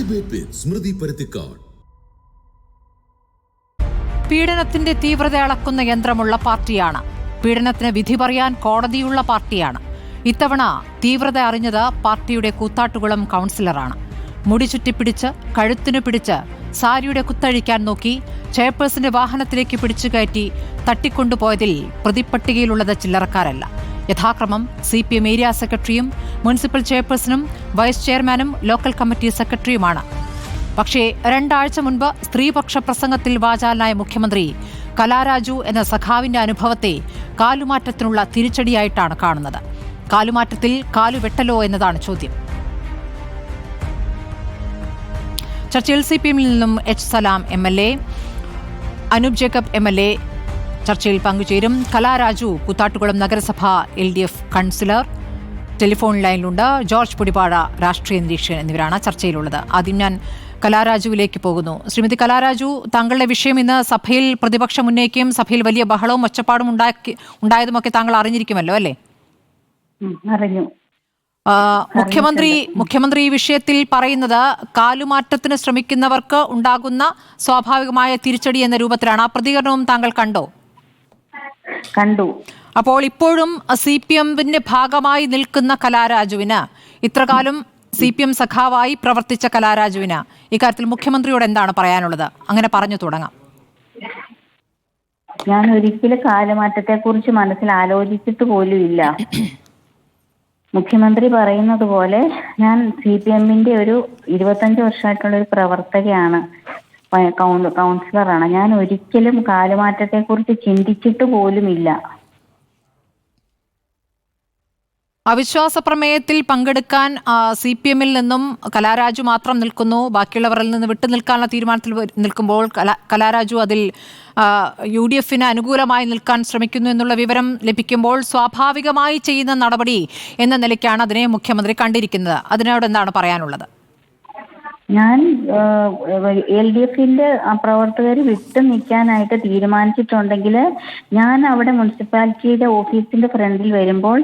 Debate വിത്ത് സ്മൃതി പരുത്തിക്കാട്. പീഡനത്തിന്റെ തീവ്രത അളക്കുന്ന യന്ത്രമുള്ള പാർട്ടിയാണ്. പീഡനത്തിന് വിധി പറയാൻ കോടതിയുള്ള പാർട്ടിയാണ്. ഇത്തവണ തീവ്രത അറിഞ്ഞത് പാർട്ടിയുടെ കൂത്താട്ടുകുളം കൗൺസിലറാണ്. മുടി ചുറ്റിപ്പിടിച്ച് കഴുത്തിനു പിടിച്ച് സാരിയുടെ കുത്തഴിക്കാൻ നോക്കി ചെയർപേഴ്സന്റെ വാഹനത്തിലേക്ക് പിടിച്ചു കയറ്റി തട്ടിക്കൊണ്ടുപോയതിൽ പ്രതിപ്പട്ടികയിലുള്ളത് ചില്ലറക്കാരല്ല. യഥാക്രമം CPM ഏരിയ സെക്രട്ടറിയും മുനിസിപ്പൽ ചെയർപേഴ്സണും വൈസ് ചെയർമാനും ലോക്കൽ കമ്മിറ്റി സെക്രട്ടറിയുമാണ്. പക്ഷേ 2 ആഴ്ച മുൻപ് സ്ത്രീപക്ഷ പ്രസംഗത്തിൽ വാചാലനായ മുഖ്യമന്ത്രി കലാരാജു എന്ന സഖാവിന്റെ അനുഭവത്തെ കാലുമാറ്റത്തിനുള്ള തിരിച്ചടിയായിട്ടാണ് കാണുന്നത്. കാലുമാറ്റത്തിൽ കാലുവെട്ടലോ എന്നതാണ് ചോദ്യം. ചർച്ചയിൽ CPMൽ നിന്നും H. സലാം MLA, അനൂപ് ജേക്കബ് MLA ചർച്ചയിൽ പങ്കുചേരും. കലാരാജു കൂത്താട്ടുകുളം നഗരസഭ LDF കൗൺസിലർ ടെലിഫോൺ ലൈനിലുണ്ട്. ജോർജ് പുടിപ്പാട രാഷ്ട്രീയ നിരീക്ഷകൻ എന്നിവരാണ് ചർച്ചയിലുള്ളത്. ആദ്യം ഞാൻ കലാരാജുവിലേക്ക് പോകുന്നു. ശ്രീമതി കലാരാജു, താങ്കളുടെ വിഷയം ഇന്ന് സഭയിൽ പ്രതിപക്ഷം ഉന്നയിക്കുകയും സഭയിൽ വലിയ ബഹളവും ഒച്ചപ്പാടും ഉണ്ടായതുമൊക്കെ താങ്കൾ അറിഞ്ഞിരിക്കുമല്ലോ, അല്ലേ? അറിഞ്ഞു. മുഖ്യമന്ത്രി ഈ വിഷയത്തിൽ പറയുന്നത് കാലുമാറ്റത്തിന് ശ്രമിക്കുന്നവർക്ക് ഉണ്ടാകുന്ന സ്വാഭാവികമായ തിരിച്ചടി എന്ന രൂപത്തിലാണ്. ആ പ്രതികരണവും താങ്കൾ കണ്ടോ? കണ്ടു. അപ്പോൾ ഇപ്പോഴും CPMന്റെ ഭാഗമായി നിൽക്കുന്ന കലാരാജുവിന്, ഇത്രകാലം CPM സഖാവായി പ്രവർത്തിച്ച കലാരാജുവിന് ഇക്കാര്യത്തിൽ മുഖ്യമന്ത്രിയോട് എന്താണ് പറയാനുള്ളത്? അങ്ങനെ പറഞ്ഞു തുടങ്ങാം. ഞാൻ ഒരിക്കലും കാലമാറ്റത്തെ കുറിച്ച് മനസ്സിൽ ആലോചിച്ചിട്ട് പോലും ഇല്ല. മുഖ്യമന്ത്രി പറയുന്നത് പോലെ ഞാൻ CPMന്റെ ഒരു 25 വർഷമായിട്ടുള്ള ഒരു പ്രവർത്തകയാണ്, കൗൺസിലറാണ്. ഞാൻ ഒരിക്കലും കാലമാറ്റത്തെ കുറിച്ച് ചിന്തിച്ചിട്ട് പോലുമില്ല. അവിശ്വാസ പ്രമേയത്തിൽ പങ്കെടുക്കാൻ CPMൽ നിന്നും കലാരാജു മാത്രം നിൽക്കുന്നു. ബാക്കിയുള്ളവരിൽ നിന്ന് വിട്ടുനിൽക്കാനുള്ള തീരുമാനത്തിൽ നിൽക്കുമ്പോൾ കലാരാജു അതിൽ UDFന് അനുകൂലമായി നിൽക്കാൻ ശ്രമിക്കുന്നു എന്നുള്ള വിവരം ലഭിക്കുമ്പോൾ സ്വാഭാവികമായി ചെയ്യുന്ന നടപടി എന്ന നിലയ്ക്കാണ് അതിനെ മുഖ്യമന്ത്രി കണ്ടിരിക്കുന്നത്. അതിനോട് എന്താണ് പറയാനുള്ളത്? ഞാൻ LDFന്റെ പ്രവർത്തകർ വിട്ടു നിൽക്കാനായിട്ട് തീരുമാനിച്ചിട്ടുണ്ടെങ്കിൽ ഞാൻ അവിടെ മുനിസിപ്പാലിറ്റിയുടെ ഓഫീസിന്റെ ഫ്രണ്ടിൽ വരുമ്പോൾ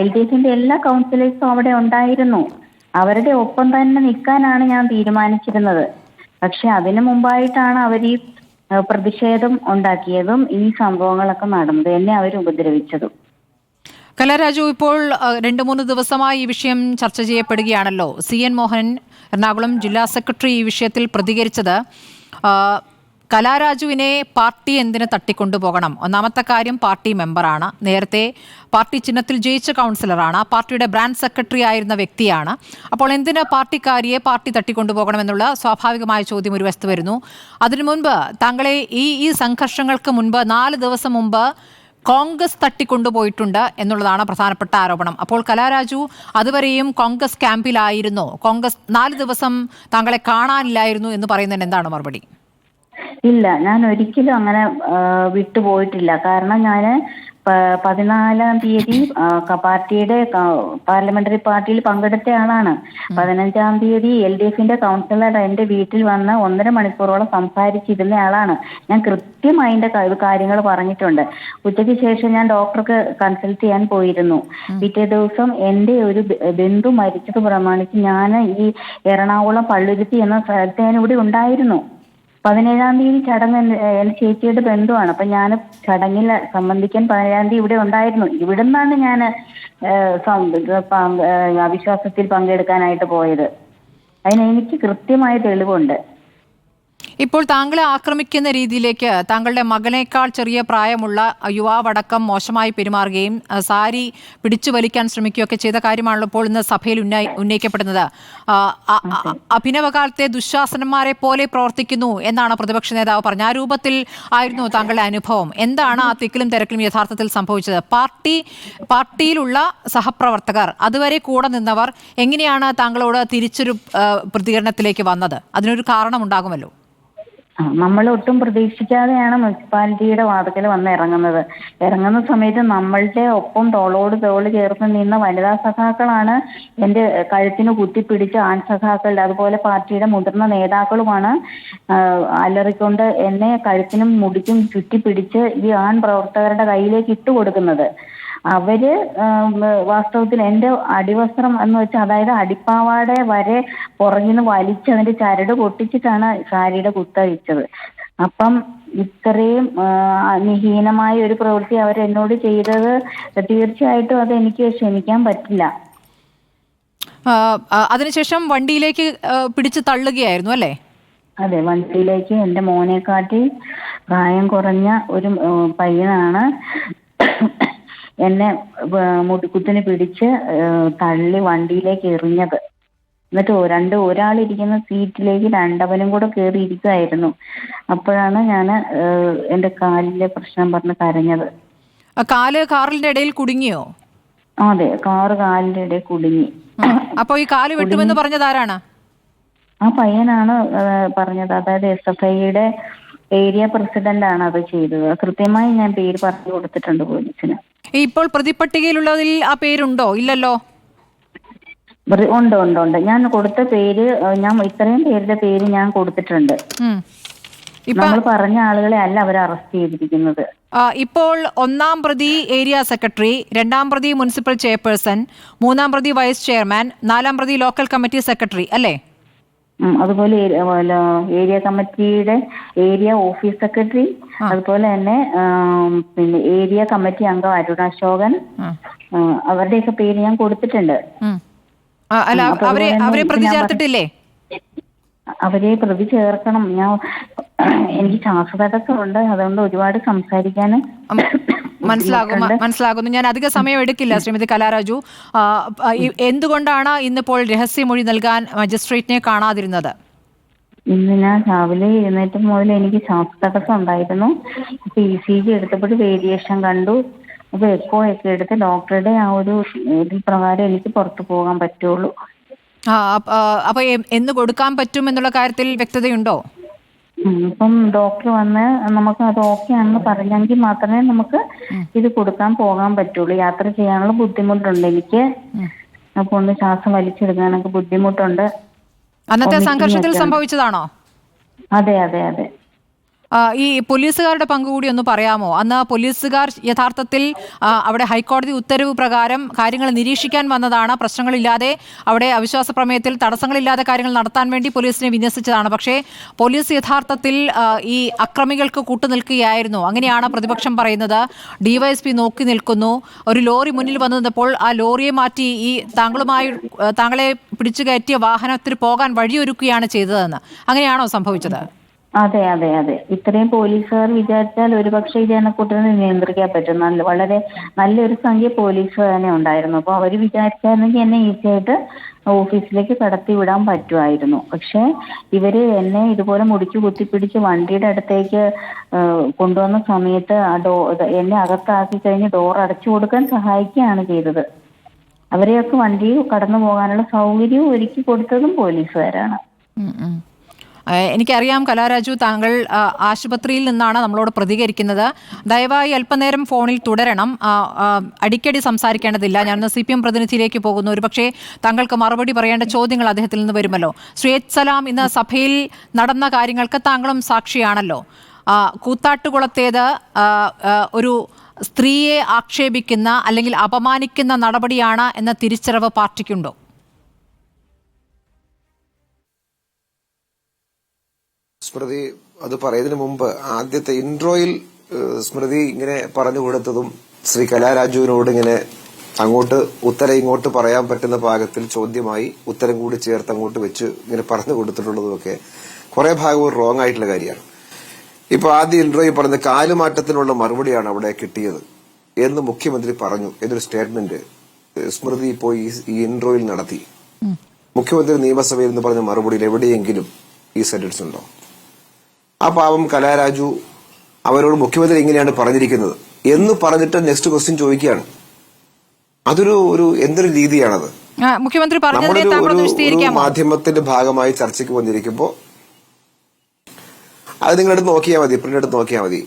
LDFന്റെ എല്ലാ കൗൺസിലേഴ്സും അവിടെ ഉണ്ടായിരുന്നു. അവരുടെ ഒപ്പം തന്നെ നിൽക്കാനാണ് ഞാൻ തീരുമാനിച്ചിരുന്നത്. പക്ഷെ അതിനു മുമ്പായിട്ടാണ് അവർ ഈ പ്രതിഷേധം ഉണ്ടാക്കിയതും ഈ സംഭവങ്ങളൊക്കെ നടന്നത്, എന്നെ അവർ ഉപദ്രവിച്ചതും. കലാരാജു, ഇപ്പോൾ 2-3 ദിവസമായി ഈ വിഷയം ചർച്ച ചെയ്യപ്പെടുകയാണല്ലോ. CN മോഹൻ, എറണാകുളം ജില്ലാ സെക്രട്ടറി, ഈ വിഷയത്തിൽ പ്രതികരിച്ചത് കലാരാജുവിനെ പാർട്ടി എന്തിന് തട്ടിക്കൊണ്ടുപോകണം? ഒന്നാമത്തെ കാര്യം, പാർട്ടി മെമ്പറാണ്, നേരത്തെ പാർട്ടി ചിഹ്നത്തിൽ ജയിച്ച കൗൺസിലറാണ്, പാർട്ടിയുടെ ബ്രാഞ്ച് സെക്രട്ടറി ആയിരുന്ന വ്യക്തിയാണ്. അപ്പോൾ എന്തിന് പാർട്ടിക്കാരിയെ പാർട്ടി തട്ടിക്കൊണ്ടുപോകണമെന്നുള്ള സ്വാഭാവികമായ ചോദ്യം ഒരു വശത്ത് വരുന്നു. അതിനു മുൻപ് താങ്കളെ ഈ സംഘർഷങ്ങൾക്ക് മുൻപ് 4 ദിവസം മുമ്പ് കോൺഗ്രസ് തട്ടിക്കൊണ്ടുപോയിട്ടുണ്ട് എന്നുള്ളതാണ് പ്രധാനപ്പെട്ട ആരോപണം. അപ്പോൾ കലാരാജു അതുവരെയും കോൺഗ്രസ് ക്യാമ്പിലായിരുന്നു. കോൺഗ്രസ് 4 ദിവസം താങ്കളെ കാണാനില്ലായിരുന്നു എന്ന് പറയുന്നതിന് എന്താണ് മറുപടി? ഇല്ല, ഞാൻ ഒരിക്കലും അങ്ങനെ വിട്ടുപോയിട്ടില്ല. കാരണം ഞാൻ 14-ാം തീയതി പാർട്ടിയുടെ പാർലമെന്ററി പാർട്ടിയിൽ പങ്കെടുത്ത ആളാണ്. 15-ാം തീയതി LDFന്റെ കൗൺസിലർ എന്റെ വീട്ടിൽ വന്ന് 1.5 മണിക്കൂറോളം സംസാരിച്ചിരുന്ന ആളാണ്. ഞാൻ കൃത്യമായി അതിന്റെ കാര്യങ്ങൾ പറഞ്ഞിട്ടുണ്ട്. ഉച്ചയ്ക്ക് ശേഷം ഞാൻ ഡോക്ടർക്ക് കൺസൾട്ട് ചെയ്യാൻ പോയിരുന്നു. പിറ്റേ ദിവസം എന്റെ ഒരു ബന്ധു മരിച്ചത് പ്രമാണിച്ച് ഞാൻ ഈ എറണാകുളം പള്ളുരുത്തി എന്ന സ്ഥലത്ത് ഞാൻ ഇവിടെ ഉണ്ടായിരുന്നു. 17-ാം തീയതി ചടങ്ങ് എന്റെ ചേച്ചിയുടെ ബന്ധുവാണ്. അപ്പൊ ഞാൻ ചടങ്ങിൽ സംബന്ധിക്കാൻ 17-ാം തീയതി ഇവിടെ ഉണ്ടായിരുന്നു. ഇവിടെ നിന്നാണ് ഞാൻ അവിശ്വാസത്തിൽ പങ്കെടുക്കാനായിട്ട് പോയത്. അതിന് എനിക്ക് കൃത്യമായ തെളിവുണ്ട്. ഇപ്പോൾ താങ്കളെ ആക്രമിക്കുന്ന രീതിയിലേക്ക് താങ്കളുടെ മകനേക്കാൾ ചെറിയ പ്രായമുള്ള യുവാവടക്കം മോശമായി പെരുമാറുകയും സാരി പിടിച്ചു വലിക്കാൻ ശ്രമിക്കുകയൊക്കെ ചെയ്ത കാര്യമാണല്ലോ ഇപ്പോൾ ഇന്ന് സഭയിൽ ഉന്നയിക്കപ്പെടുന്നത്. അഭിനവകാലത്തെ ദുശാസനന്മാരെ പോലെ പ്രവർത്തിക്കുന്നു എന്നാണ് പ്രതിപക്ഷ നേതാവ് പറഞ്ഞത്. ആ രൂപത്തിൽ ആയിരുന്നു താങ്കളുടെ അനുഭവം. എന്താണ് ആ തിക്കിലും തിരക്കിലും യഥാർത്ഥത്തിൽ സംഭവിച്ചത്? പാർട്ടിയിലുള്ള സഹപ്രവർത്തകർ, അതുവരെ കൂടെ നിന്നവർ എങ്ങനെയാണ് താങ്കളോട് തിരിച്ചൊരു പ്രതികരണത്തിലേക്ക് വന്നത്? അതിനൊരു കാരണമുണ്ടാകുമല്ലോ. നമ്മൾ ഒട്ടും പ്രതീക്ഷിക്കാതെയാണ് മുനിസിപ്പാലിറ്റിയുടെ വാതിക്കൽ വന്ന് ഇറങ്ങുന്ന സമയത്ത് നമ്മളുടെ ഒപ്പം തോളോട് തോള് ചേർന്ന് നിന്ന വനിതാ സഖാക്കളാണ് എൻ്റെ കഴുത്തിന് കുത്തിപ്പിടിച്ച് ആൺ സഖാക്കൾ, അതുപോലെ പാർട്ടിയുടെ മുതിർന്ന നേതാക്കളുമാണ് അലറിക്കൊണ്ട് എന്നെ കഴുത്തിനും മുടിക്കും ചുറ്റിപ്പിടിച്ച് ഈ ആൺ പ്രവർത്തകരുടെ കയ്യിലേക്ക് ഇട്ടുകൊടുക്കുന്നത്. അവര് വാസ്തവത്തിൽ എന്റെ അടിവസ്ത്രം എന്ന് വെച്ചാൽ, അതായത് അടിപ്പാവാട വരെ പുറകിൽ നിന്ന് വലിച്ച് അതിന്റെ ചരട് പൊട്ടിച്ചിട്ടാണ് സാരിയുടെ കുത്തഴിച്ചത്. അപ്പം ഇത്രയും നിഹീനമായ ഒരു പ്രവൃത്തി അവരെന്നോട് ചെയ്തത് തീർച്ചയായിട്ടും അത് എനിക്ക് ക്ഷമിക്കാൻ പറ്റില്ല. അതിനുശേഷം വണ്ടിയിലേക്ക് പിടിച്ച് തള്ളുകയായിരുന്നു അല്ലേ? അതെ, വണ്ടിയിലേക്ക് എന്റെ മോനെക്കാട്ടി പ്രായം കുറഞ്ഞ ഒരു പയ്യനാണ് എന്നെ മുടിക്കുത്തിന് പിടിച്ച് തള്ളി വണ്ടിയിലേക്ക് എറിഞ്ഞത്. എന്നിട്ട് ഒരാളിരിക്കുന്ന സീറ്റിലേക്ക് രണ്ടവനും കൂടെ കയറി ഇരിക്കുമായിരുന്നു. അപ്പോഴാണ് ഞാൻ എന്റെ കാലിലെ പ്രശ്നം പറഞ്ഞ് കരഞ്ഞത്. കാറിന്റെ ഇടയിൽ കുടുങ്ങിയോ? അതെ, കാലിന്റെ ഇടയിൽ കുടുങ്ങി. അപ്പൊ ഈ കാല് വെട്ടുമെന്ന് പറഞ്ഞത് ആരാണ്? ആ പയ്യനാണ് പറഞ്ഞത്. അതായത് SFIയുടെ ഏരിയ പ്രസിഡന്റ് ആണ് അത് ചെയ്തത്. കൃത്യമായി ഞാൻ പേര് പറഞ്ഞു കൊടുത്തിട്ടുണ്ട് പോലീസിന്. ഇപ്പോൾ പ്രതിപട്ടികയിലുള്ളതിൽ ആ പേരുണ്ടോ? ഇല്ലല്ലോ. ഉണ്ട്. ഞാൻ കൊടുത്ത പേര്, ഞാൻ ഇത്രയും പേരുടെ പേര് ഞാൻ കൊടുത്തിട്ടുണ്ട്. നമ്മൾ പറഞ്ഞ ആളുകളെ അല്ല അവർ അറസ്റ്റ് ചെയ്തിരിക്കുന്നത്. ഇപ്പോൾ 1-ാം പ്രതി ഏരിയ സെക്രട്ടറി, 2-ാം പ്രതി മുനിസിപ്പൽ ചെയർപേഴ്സൺ, 3-ാം പ്രതി വൈസ് ചെയർമാൻ, 4-ാം പ്രതി ലോക്കൽ കമ്മിറ്റി സെക്രട്ടറി അല്ലേ? അതുപോലെ ഏരിയ കമ്മിറ്റിയുടെ ഏരിയ ഓഫീസ് സെക്രട്ടറി, അതുപോലെ തന്നെ പിന്നെ ഏരിയ കമ്മിറ്റി അംഗം അരുൺ അശോകൻ, അവരുടെയൊക്കെ പേര് ഞാൻ കൊടുത്തിട്ടുണ്ട്. അവരെ പ്രതി ചേർത്തിട്ടില്ലേ? അവരെ പ്രതി ചേർക്കണം. എനിക്ക് ശ്വാസതടസ്സമുണ്ട്, അതുകൊണ്ട് ഒരുപാട് സംസാരിക്കാൻ മനസ്സിലാകുന്നു. ഞാൻ അധിക സമയം എടുക്കില്ല. ശ്രീമതി കലാരാജു, എന്തുകൊണ്ടാണ് ഇന്നിപ്പോൾ രഹസ്യമൊഴി നൽകാൻ മജിസ്ട്രേറ്റിനെ കാണാതിരുന്നത്? ഇന്ന് ഞാൻ രാവിലെ എഴുന്നേറ്റ് മുതൽ എനിക്ക് ശ്വാസതടസ്സം ഉണ്ടായിരുന്നു. ഇപ്പൊ ECG എടുത്തപ്പോൾ വേരിയേഷൻ കണ്ടു. അപ്പൊ എക്കോ ഒക്കെ എടുത്ത് ഡോക്ടറുടെ ആ ഒരു ഇതിൽ പ്രകാരം എനിക്ക് പുറത്തു പോകാൻ പറ്റുള്ളൂ. അപ്പൊ എന്ന് കൊടുക്കാൻ പറ്റും എന്നുള്ള കാര്യത്തിൽ വ്യക്തതയുണ്ടോ? ഇപ്പം ഡോക്ടർ വന്ന് നമുക്ക് അത് ഓക്കെ ആണെന്ന് പറഞ്ഞെങ്കിൽ മാത്രമേ നമുക്ക് ഇത് കൊടുക്കാൻ പോകാൻ പറ്റുള്ളൂ. യാത്ര ചെയ്യാനുള്ള ബുദ്ധിമുട്ടുണ്ട് എനിക്ക്. അപ്പൊ ഒന്ന് ശ്വാസം വലിച്ചെടുക്കാനൊക്കെ ബുദ്ധിമുട്ടുണ്ട്. അന്നത്തെ സംഘർഷത്തിൽ സംഭവിച്ചതാണോ? അതെ. ഈ പോലീസുകാരുടെ പങ്ക് കൂടി ഒന്ന് പറയാമോ? അന്ന് പോലീസുകാർ യഥാർത്ഥത്തിൽ അവിടെ ഹൈക്കോടതി ഉത്തരവ് പ്രകാരം കാര്യങ്ങൾ നിരീക്ഷിക്കാൻ വന്നതാണ്. പ്രശ്നങ്ങളില്ലാതെ അവിടെ അവിശ്വാസ പ്രമേയത്തിൽ തടസ്സങ്ങളില്ലാതെ കാര്യങ്ങൾ നടത്താൻ വേണ്ടി പോലീസിനെ വിന്യസിച്ചതാണ്. പക്ഷേ പോലീസ് യഥാർത്ഥത്തിൽ ഈ അക്രമികൾക്ക് കൂട്ടുനിൽക്കുകയായിരുന്നു, അങ്ങനെയാണ് പ്രതിപക്ഷം പറയുന്നത്. DYSP നോക്കി നിൽക്കുന്നു. ഒരു ലോറി മുന്നിൽ വന്നു നിന്നപ്പോൾ ആ ലോറിയെ മാറ്റി ഈ താങ്കളെ പിടിച്ചു കയറ്റിയ വാഹനത്തിൽ പോകാൻ വഴിയൊരുക്കുകയാണ് ചെയ്തതെന്ന്, അങ്ങനെയാണോ സംഭവിച്ചത്? അതെ. ഇത്രയും പോലീസുകാർ വിചാരിച്ചാൽ ഒരുപക്ഷെ ഈ ജനക്കൂട്ടത്തിനെ നിയന്ത്രിക്കാൻ പറ്റും. വളരെ നല്ലൊരു സംഖ്യ പോലീസ് തന്നെ ഉണ്ടായിരുന്നു. അപ്പോൾ അവർ വിചാരിച്ചായിരുന്നെങ്കിൽ എന്നെ ഈസിയായിട്ട് ഓഫീസിലേക്ക് കടത്തി വിടാൻ പറ്റുമായിരുന്നു. പക്ഷെ ഇവര് എന്നെ ഇതുപോലെ മുടിച്ചു കുത്തിപ്പിടിച്ച് വണ്ടിയുടെ അടുത്തേക്ക് കൊണ്ടുവന്ന സമയത്ത് എന്നെ അകത്താക്കി കഴിഞ്ഞ് ഡോർ അടച്ചു കൊടുക്കാൻ സഹായിക്കുകയാണ് ചെയ്തത്. അവരെയൊക്കെ വണ്ടി കടന്നു പോകാനുള്ള സൗകര്യവും ഒരുക്കി കൊടുത്തതും പോലീസുകാരാണ്. എനിക്കറിയാം കലാരാജു, താങ്കൾ ആശുപത്രിയിൽ നിന്നാണ് നമ്മളോട് പ്രതികരിക്കുന്നത്. ദയവായി അല്പനേരം ഫോണിൽ തുടരണം. അടിക്കടി സംസാരിക്കേണ്ടതില്ല. ഞാനൊന്ന് CPM പ്രതിനിധിയിലേക്ക് പോകുന്നു. ഒരുപക്ഷെ താങ്കൾക്ക് മറുപടി പറയേണ്ട ചോദ്യങ്ങൾ അദ്ദേഹത്തിൽ നിന്ന് വരുമല്ലോ. ശ്രീ സലാം, ഇന്ന് സഭയിൽ നടന്ന കാര്യങ്ങൾക്ക് താങ്കളും സാക്ഷിയാണല്ലോ. കൂത്താട്ടുകുളത്തേത് ഒരു സ്ത്രീയെ ആക്ഷേപിക്കുന്ന അല്ലെങ്കിൽ അപമാനിക്കുന്ന നടപടിയാണ് എന്ന തിരിച്ചറിവ് പാർട്ടിക്കുണ്ടോ? സ്മൃതി അത് പറയുന്നതിന് മുമ്പ് ആദ്യത്തെ ഇൻട്രോയിൽ സ്മൃതി ഇങ്ങനെ പറഞ്ഞു കൊടുത്തതും ശ്രീ കലാരാജുവിനോട് ഇങ്ങനെ അങ്ങോട്ട് ഉത്തരം ഇങ്ങോട്ട് പറയാൻ പറ്റുന്ന പാകത്തിൽ ചോദ്യമായി ഉത്തരം കൂടി ചേർത്ത് അങ്ങോട്ട് വെച്ച് ഇങ്ങനെ പറഞ്ഞു കൊടുത്തിട്ടുള്ളതുമൊക്കെ കുറെ ഭാഗവും റോങ് ആയിട്ടുള്ള കാര്യമാണ്. ഇപ്പൊ ആദ്യ ഇൻട്രോയിൽ പറഞ്ഞ കാലുമാറ്റത്തിനുള്ള മറുപടിയാണ് അവിടെ കിട്ടിയത് എന്ന് മുഖ്യമന്ത്രി പറഞ്ഞു എന്നൊരു സ്റ്റേറ്റ്മെന്റ് സ്മൃതി ഇപ്പോൾ ഈ ഇൻട്രോയിൽ നടത്തി. മുഖ്യമന്ത്രി നിയമസഭയിൽ നിന്ന് പറഞ്ഞ മറുപടിയിൽ എവിടെയെങ്കിലും ഈ സെന്റൻസ് ഉണ്ടോ? ആ പാവം കലാരാജു അവരോട് മുഖ്യമന്ത്രി ഇങ്ങനെയാണ് പറഞ്ഞിരിക്കുന്നത് എന്ന് പറഞ്ഞിട്ട് നെക്സ്റ്റ് ക്വസ്റ്റ്യൻ ചോദിക്കുകയാണ്. അതൊരു എന്തൊരു രീതിയാണത്? മുഖ്യമന്ത്രി നമ്മളൊരു മാധ്യമത്തിന്റെ ഭാഗമായി ചർച്ചയ്ക്ക് വന്നിരിക്കുമ്പോ അത് നിങ്ങളെടുത്ത് നോക്കിയാൽ മതി, പ്രിന്റ് എടുത്ത് നോക്കിയാൽ മതി.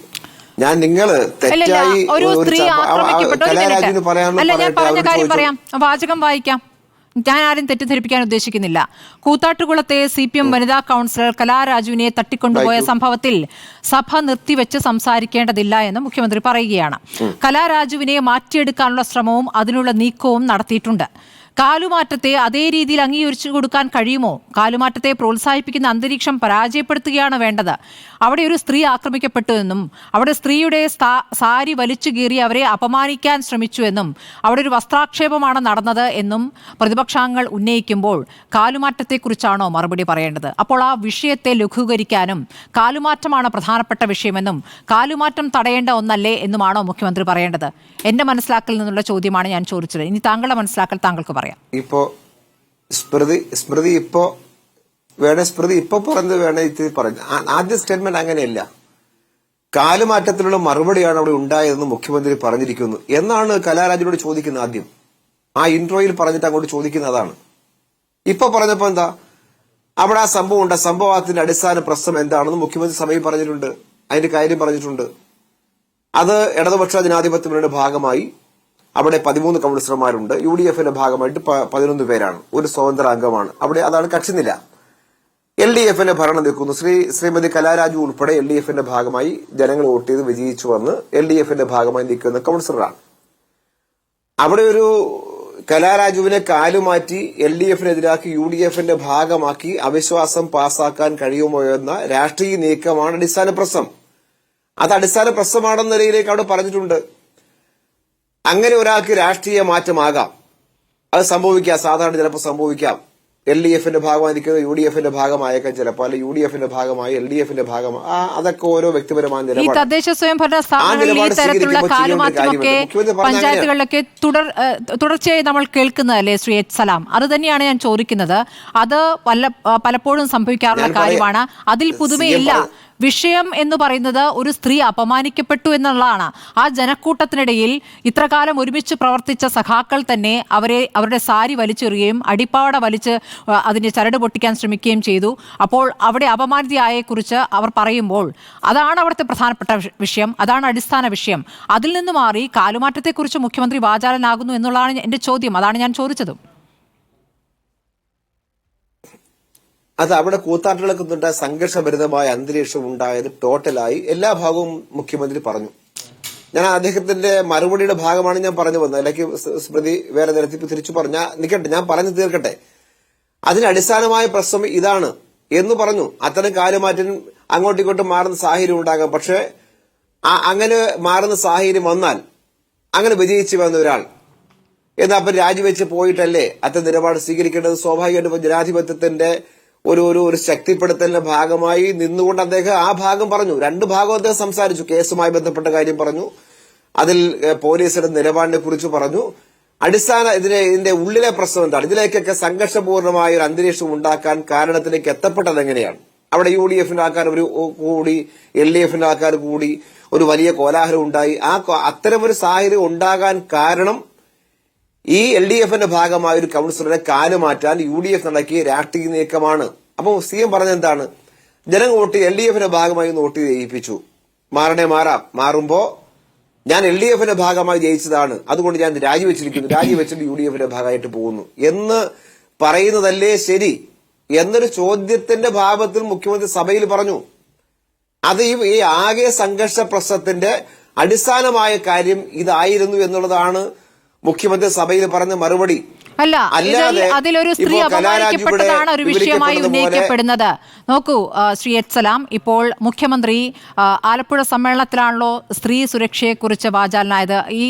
ഞാൻ നിങ്ങള് തെറ്റായി കലാരാജുവിന് പറയാം. വാചകം വായിക്കാം. ഞാൻ ആരും തെറ്റിദ്ധരിപ്പിക്കാൻ ഉദ്ദേശിക്കുന്നില്ല. കൂത്താട്ടുകുളത്തെ CPM വനിതാ കൗൺസിലർ കലാരാജുവിനെ തട്ടിക്കൊണ്ടുപോയ സംഭവത്തിൽ സഭ നിർത്തിവെച്ച് സംസാരിക്കേണ്ടതില്ല എന്ന് മുഖ്യമന്ത്രി പറയുകയാണ്. കലാരാജുവിനെ മാറ്റിയെടുക്കാനുള്ള ശ്രമവും അതിനുള്ള നീക്കവും നടത്തിയിട്ടുണ്ട്. കാലുമാറ്റത്തെ അതേ രീതിയിൽ അംഗീകരിച്ചു കൊടുക്കാൻ കഴിയുമോ? കാലുമാറ്റത്തെ പ്രോത്സാഹിപ്പിക്കുന്ന അന്തരീക്ഷം പരാജയപ്പെടുത്തുകയാണ് വേണ്ടത്. അവിടെ ഒരു സ്ത്രീ ആക്രമിക്കപ്പെട്ടു എന്നും അവിടെ സ്ത്രീയുടെ സാരി വലിച്ചു കീറി അവരെ അപമാനിക്കാൻ ശ്രമിച്ചു എന്നും അവിടെ ഒരു വസ്ത്രാക്ഷേപമാണ് നടന്നത് എന്നും പ്രതിപക്ഷാംഗങ്ങൾ ഉന്നയിക്കുമ്പോൾ കാലുമാറ്റത്തെക്കുറിച്ചാണോ മറുപടി പറയേണ്ടത്? അപ്പോൾ ആ വിഷയത്തെ ലഘൂകരിക്കാനും കാലുമാറ്റമാണ് പ്രധാനപ്പെട്ട വിഷയമെന്നും കാലുമാറ്റം തടയേണ്ട ഒന്നല്ലേ എന്നുമാണോ മുഖ്യമന്ത്രി പറയേണ്ടത്? എന്റെ മനസ്സിലാക്കലിൽ നിന്നുള്ള ചോദ്യമാണ് ഞാൻ ചോദിച്ചത്. ഇനി താങ്കളുടെ മനസ്സിലാക്കൽ താങ്കൾക്ക് പറയാം. ഇപ്പോ സ്മൃതി ഇപ്പോ പറഞ്ഞത് വേണേ ഇത് പറഞ്ഞു. ആദ്യ സ്റ്റേറ്റ്മെന്റ് അങ്ങനെയല്ല. കാലുമാറ്റത്തിലുള്ള മറുപടിയാണ് അവിടെ ഉണ്ടായതെന്ന് മുഖ്യമന്ത്രി പറഞ്ഞിരിക്കുന്നു എന്നാണ് കലാരാജിനോട് ചോദിക്കുന്നത്. ആദ്യം ആ ഇൻട്രോയിൽ പറഞ്ഞിട്ട് അങ്ങോട്ട് ചോദിക്കുന്നത് അതാണ്. ഇപ്പൊ പറഞ്ഞപ്പോ എന്താ അവിടെ ആ സംഭവം ഉണ്ട്, സംഭവത്തിന്റെ അടിസ്ഥാന പ്രശ്നം എന്താണെന്ന് മുഖ്യമന്ത്രി സഭയിൽ പറഞ്ഞിട്ടുണ്ട്, അതിന്റെ കാര്യം പറഞ്ഞിട്ടുണ്ട്. അത് ഇടതുപക്ഷ ജനാധിപത്യ മുന്നണിയുടെ ഭാഗമായി അവിടെ 13 കൗൺസിലർമാരുണ്ട്. UDFന്റെ ഭാഗമായിട്ട് 11 പേരാണ്, ഒരു സ്വതന്ത്ര അംഗമാണ് അവിടെ. അതാണ് കക്ഷിനില. LDFന്റെ ഭരണം നിൽക്കുന്നു. ശ്രീമതി കലാരാജു ഉൾപ്പെടെ LDFന്റെ ഭാഗമായി ജനങ്ങൾ വോട്ട് ചെയ്ത് വിജയിച്ചു വന്ന് LDFന്റെ ഭാഗമായി നിൽക്കുന്ന കൗൺസിലറാണ്. അവിടെ ഒരു കലാരാജുവിനെ കാലുമാറ്റി LDFനെതിരാക്കി UDFന്റെ ഭാഗമാക്കി അവിശ്വാസം പാസാക്കാൻ കഴിയുമോ എന്ന രാഷ്ട്രീയ നീക്കമാണ് അടിസ്ഥാന പ്രശ്നം. അത് അടിസ്ഥാന പ്രശ്നമാണെന്ന നിലയിലേക്ക് അവിടെ പറഞ്ഞിട്ടുണ്ട്. അങ്ങനെ ഒരാൾക്ക് രാഷ്ട്രീയ മാറ്റമാകാം, അത് സംഭവിക്കാം, സാധാരണ ചിലപ്പോൾ സംഭവിക്കാം. LDFന്റെ ഭാഗമായിരിക്കുന്നത് UDFന്റെ ഭാഗമായേക്കാം ചിലപ്പോൾ, അല്ലെ UDFന്റെ ഭാഗമായി LDFന്റെ ഭാഗമായി. അതൊക്കെ ഓരോ വ്യക്തിപരമായ നിലപാട്. തദ്ദേശ സ്വയംഭരണ സ്ഥാപനങ്ങളിൽ ഈ തരത്തിലുള്ള കാലുമാറ്റമൊക്കെ പഞ്ചായത്തുകളിലൊക്കെ തുടർച്ചയായി നമ്മൾ കേൾക്കുന്നതല്ലേ ശ്രീ എച്ച് സലാം? അത് തന്നെയാണ് ഞാൻ ചോദിക്കുന്നത്. അത് പലപ്പോഴും സംഭവിക്കാറുള്ള കാര്യമാണ്. അതിൽ പുതുമയില്ല. വിഷയം എന്ന് പറയുന്നത് ഒരു സ്ത്രീ അപമാനിക്കപ്പെട്ടു എന്നുള്ളതാണ്. ആ ജനക്കൂട്ടത്തിനിടയിൽ ഇത്രകാലം ഒരുമിച്ച് പ്രവർത്തിച്ച സഖാക്കൾ തന്നെ അവരുടെ സാരി വലിച്ചെറിയുകയും അടിപ്പാവട വലിച്ച് അതിന്റെ ചരട് പൊട്ടിക്കാൻ ശ്രമിക്കുകയും ചെയ്തു. അപ്പോൾ അവിടെ അപമാനിതയായെക്കുറിച്ച് അവർ പറയുമ്പോൾ അതാണ് അവിടുത്തെ പ്രധാനപ്പെട്ട വിഷയം, അതാണ് അടിസ്ഥാന വിഷയം. അതിൽ നിന്ന് മാറി കാലുമാറ്റത്തെക്കുറിച്ച് മുഖ്യമന്ത്രി വാചാലനാകുന്നു എന്നുള്ളതാണ് എന്റെ ചോദ്യം. അതാണ് ഞാൻ ചോദിച്ചതും. അത് അവിടെ കൂത്താട്ടുകൾക്കുണ്ടായ സംഘർഷഭരിതമായ അന്തരീക്ഷം ഉണ്ടായത് ടോട്ടലായി എല്ലാ ഭാഗവും മുഖ്യമന്ത്രി പറഞ്ഞു. ഞാൻ അദ്ദേഹത്തിന്റെ മറുപടിയുടെ ഭാഗമാണ് ഞാൻ പറഞ്ഞു വന്നത്. അല്ലെങ്കിൽ സ്മൃതി വേറെ നിരത്തി തിരിച്ചു പറഞ്ഞാൽ നിൽക്കട്ടെ, ഞാൻ പറഞ്ഞു തീർക്കട്ടെ. അതിന് അടിസ്ഥാനമായ പ്രശ്നം ഇതാണ് എന്ന് പറഞ്ഞു. അത്തരം കാലുമാറ്റം അങ്ങോട്ടും ഇങ്ങോട്ടും മാറുന്ന സാഹചര്യം ഉണ്ടാകാം. പക്ഷെ അങ്ങനെ മാറുന്ന സാഹചര്യം വന്നാൽ അങ്ങനെ വിജയിച്ചു വന്ന ഒരാൾ എന്നാൽ അപ്പം രാജിവെച്ച് പോയിട്ടല്ലേ അത്തരം നിലപാട് സ്വീകരിക്കേണ്ടത്? സ്വാഭാവികമായിട്ടും ജനാധിപത്യത്തിന്റെ ഒരു ശക്തിപ്പെടുത്തലിന്റെ ഭാഗമായി നിന്നുകൊണ്ട് അദ്ദേഹം ആ ഭാഗം പറഞ്ഞു. 2 ഭാഗം അദ്ദേഹം സംസാരിച്ചു. കേസുമായി ബന്ധപ്പെട്ട കാര്യം പറഞ്ഞു, അതിൽ പോലീസിന്റെ നിലപാടിനെ കുറിച്ച് പറഞ്ഞു. ഇതിന്റെ ഉള്ളിലെ പ്രശ്നം എന്താണ്, ഇതിലേക്കൊക്കെ സംഘർഷപൂർണമായ ഒരു അന്തരീക്ഷം ഉണ്ടാക്കാൻ കാരണത്തിലേക്ക് എത്തപ്പെട്ടത് എങ്ങനെയാണ്? അവിടെ UDFന്റെ ആൾക്കാർ കൂടി LDFന്റെ ആൾക്കാർ കൂടി ഒരു വലിയ കോലാഹലം ഉണ്ടായി. അത്തരമൊരു സാഹചര്യം ഉണ്ടാകാൻ കാരണം ഈ LDFന്റെ ഭാഗമായ ഒരു കൗൺസിലറെ കാലുമാറ്റാൻ UDF നടക്കിയ രാഷ്ട്രീയ നീക്കമാണ്. അപ്പോൾ CM പറഞ്ഞ എന്താണ്? ജനങ്ങൾ വോട്ട് LDFന്റെ ഭാഗമായി വോട്ട് ചെയ്യിപ്പിച്ചു. മാറുമ്പോ ഞാൻ LDFന്റെ ഭാഗമായി ജയിച്ചതാണ്, അതുകൊണ്ട് ഞാൻ രാജിവെച്ചിരിക്കുന്നു, രാജിവെച്ചിട്ട് UDFന്റെ ഭാഗമായിട്ട് പോകുന്നു എന്ന് പറയുന്നതല്ലേ ശരി എന്നൊരു ചോദ്യത്തിന്റെ ഭാവത്തിൽ മുഖ്യമന്ത്രി സഭയിൽ പറഞ്ഞു. അത് ഈ ആകെ സംഘർഷ പ്രശ്നത്തിന്റെ അടിസ്ഥാനമായ കാര്യം ഇതായിരുന്നു എന്നുള്ളതാണ് മുഖ്യമന്ത്രി സഭയിൽ പറഞ്ഞ മറുപടി. അല്ലാതെ അതിലൊരു സ്ത്രീ അപമാനിക്കപ്പെട്ടതാണ് ഒരു വിഷയമായി ഉന്നയിക്കപ്പെടുന്നത്. നോക്കൂ ശ്രീ എച്ച് സലാം, ഇപ്പോൾ മുഖ്യമന്ത്രി ആലപ്പുഴ സമ്മേളനത്തിലാണല്ലോ സ്ത്രീ സുരക്ഷയെക്കുറിച്ച് വാചാലനായത്. ഈ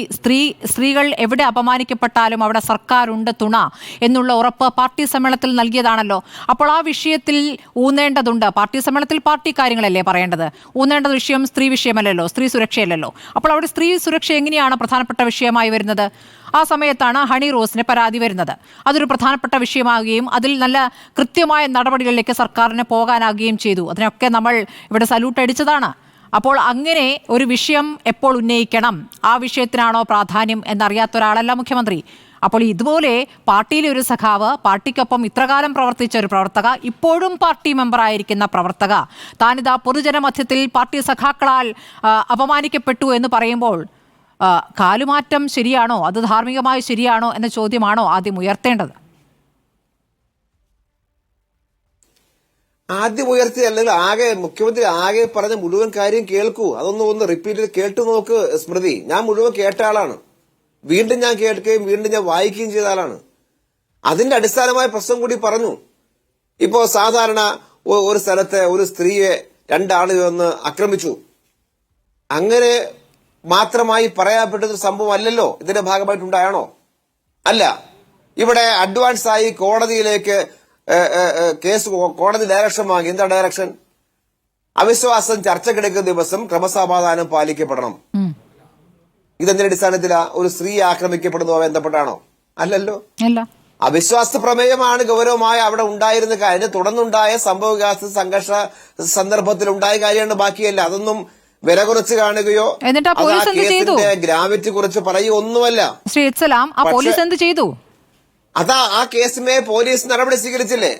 സ്ത്രീകൾ എവിടെ അപമാനിക്കപ്പെട്ടാലും അവിടെ സർക്കാരുണ്ട് തുണ എന്നുള്ള ഉറപ്പ് പാർട്ടി സമ്മേളനത്തിൽ നൽകിയതാണല്ലോ. അപ്പോൾ ആ വിഷയത്തിൽ ഊന്നേണ്ടതുണ്ട്. പാർട്ടി സമ്മേളനത്തിൽ പാർട്ടി കാര്യങ്ങളല്ലേ പറയേണ്ടത്. ഊന്നേണ്ട വിഷയം സ്ത്രീ വിഷയമല്ലല്ലോ, സ്ത്രീ സുരക്ഷയല്ലല്ലോ. അപ്പോൾ അവിടെ സ്ത്രീ സുരക്ഷ എങ്ങനെയാണ് പ്രധാനപ്പെട്ട വിഷയമായി വരുന്നത്? ആ സമയത്താണ് ഹണി റോസിന് പരാതി വരുന്നത്. അതൊരു പ്രധാനപ്പെട്ട വിഷയമാകുകയും അതിൽ നല്ല കൃത്യമായ നടപടികളിലേക്ക് സർക്കാരിന് പോകാനാകുകയും ചെയ്തു. അതിനൊക്കെ നമ്മൾ ഇവിടെ സല്യൂട്ട് അടിച്ചതാണ്. അപ്പോൾ അങ്ങനെ ഒരു വിഷയം എപ്പോൾ ഉന്നയിക്കണം, ആ വിഷയത്തിനാണോ പ്രാധാന്യം എന്നറിയാത്ത ഒരാളല്ല മുഖ്യമന്ത്രി. അപ്പോൾ ഇതുപോലെ പാർട്ടിയിലെ ഒരു സഖാവ്, പാർട്ടിക്കൊപ്പം ഇത്രകാലം പ്രവർത്തിച്ച ഒരു പ്രവർത്തക, ഇപ്പോഴും പാർട്ടി മെമ്പറായിരിക്കുന്ന പ്രവർത്തക, താനിതാ പൊതുജനമധ്യത്തിൽ പാർട്ടി സഖാക്കളാൽ അപമാനിക്കപ്പെട്ടു എന്ന് പറയുമ്പോൾ കാലുമാറ്റം ശരിയാണോ, അത് ധാർമ്മികമായി ശരിയാണോ എന്ന ചോദ്യമാണോ ആദ്യം ഉയർത്തേണ്ടത്? ആദ്യം ഉയർത്തി അല്ലെങ്കിൽ ആകെ മുഖ്യമന്ത്രി ആകെ പറഞ്ഞ മുഴുവൻ കാര്യം കേൾക്കൂ. ഒന്ന് റിപ്പീറ്റ് കേട്ടു നോക്ക് സ്മൃതി. ഞാൻ മുഴുവൻ കേട്ട ആളാണ്. വീണ്ടും ഞാൻ കേൾക്കുകയും വീണ്ടും ഞാൻ വായിക്കുകയും ചെയ്ത ആളാണ്. അതിന്റെ അടിസ്ഥാനമായ പ്രശ്നം കൂടി പറഞ്ഞു. ഇപ്പോ സാധാരണ ഒരു സ്ഥലത്തെ ഒരു സ്ത്രീയെ രണ്ടാളുകൾ വന്ന് ആക്രമിച്ചു, അങ്ങനെ മാത്രമായി പറയാപ്പെട്ടൊരു സംഭവം അല്ലല്ലോ. ഇതിന്റെ ഭാഗമായിട്ടുണ്ടായാണോ? അല്ല. ഇവിടെ അഡ്വാൻസ് ആയി കോടതിയിലേക്ക് കേസ് കോടതി ഡയറക്ഷൻ വാങ്ങി. എന്താ ഡയറക്ഷൻ? അവിശ്വാസം ചർച്ചക്കെടുക്കുന്ന ദിവസം ക്രമസമാധാനം പാലിക്കപ്പെടണം. ഇതെന്തിന്റെ അടിസ്ഥാനത്തിലാ? ഒരു സ്ത്രീ ആക്രമിക്കപ്പെടുന്നതുമായി ബന്ധപ്പെട്ടാണോ? അല്ലല്ലോ. അവിശ്വാസ പ്രമേയമാണ് ഗൗരവമായ അവിടെ ഉണ്ടായിരുന്ന കാര്യം. തുടർന്നുണ്ടായ സംഭവവികാസ സംഘർഷ സന്ദർഭത്തിൽ ഉണ്ടായ കാര്യമാണ്. ബാക്കിയല്ല. അതൊന്നും വില കുറച്ച് കാണുകയോ കേസിന്റെ ഗ്രാവിറ്റി കുറിച്ച് പറയുകയോ ഒന്നുമല്ല. ശ്രീ ഇസ്ലാം, പോലീസ് എന്ത് ചെയ്തു? അതാ ആ കേസിമേ പോലീസ് നടപടി സ്വീകരിച്ചില്ലേ?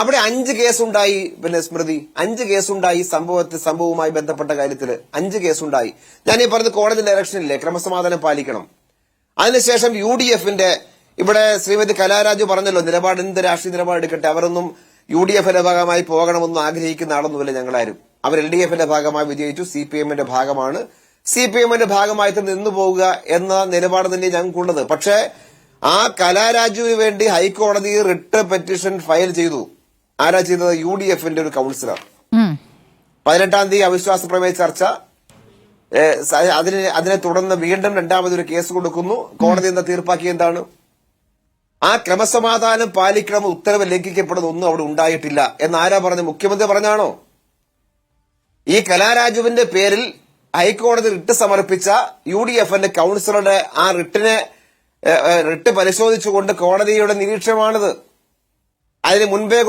അവിടെ 5 കേസുണ്ടായി. പിന്നെ സ്മൃതി, 5 കേസുണ്ടായി. സംഭവവുമായി ബന്ധപ്പെട്ട കാര്യത്തില് 5 കേസുണ്ടായി. ഞാനീ പറഞ്ഞ കോടതി ഡയറക്ഷനില്ലേ ക്രമസമാധാനം പാലിക്കണം. അതിനുശേഷം UDFന്റെ ഇവിടെ ശ്രീമതി കലാരാജു പറഞ്ഞല്ലോ, നിലപാട് എന്ത് രാഷ്ട്രീയ നിലപാടെടുക്കട്ടെ, അവരൊന്നും UDFന്റെ ഭാഗമായി പോകണമെന്ന് ആഗ്രഹിക്കുന്ന ആളൊന്നുമില്ല ഞങ്ങളാരും. അവർ LDFന്റെ ഭാഗമായി വിജയിച്ചു. CPMന്റെ ഭാഗമാണ്. CPMന്റെ ഭാഗമായിട്ട് നിന്നു പോവുക എന്ന നിലപാട് തന്നെ ഞങ്ങൾക്കുള്ളത്. പക്ഷേ ആ കലാരാജുവിന് വേണ്ടി ഹൈക്കോടതി റിട്ട് പെറ്റീഷൻ ഫയൽ ചെയ്തു. ആരാ ചെയ്തത്? UDFന്റെ ഒരു കൌൺസിലർ. 18-ാം തീയതി അവിശ്വാസ പ്രമേയ ചർച്ച. അതിനെ തുടർന്ന് വീണ്ടും രണ്ടാമതൊരു കേസ് കൊടുക്കുന്നു. കോടതി എന്താ തീർപ്പാക്കി? എന്താണ്? ആ ക്രമസമാധാനം പാലിക്കണം ഉത്തരവ് ലംഘിക്കപ്പെടുന്ന ഒന്നും അവിടെ ഉണ്ടായിട്ടില്ല എന്ന് ആരാ പറഞ്ഞു? മുഖ്യമന്ത്രി പറഞ്ഞാണോ? ഈ കലാരാജുവിന്റെ പേരിൽ ഹൈക്കോടതി റിട്ട് സമർപ്പിച്ച UDFന്റെ കൌൺസിലറുടെ ആ റിട്ട് പരിശോധിച്ചുകൊണ്ട് കോടതിയുടെ നിരീക്ഷണമാണിത്. അതിന് മുൻപേ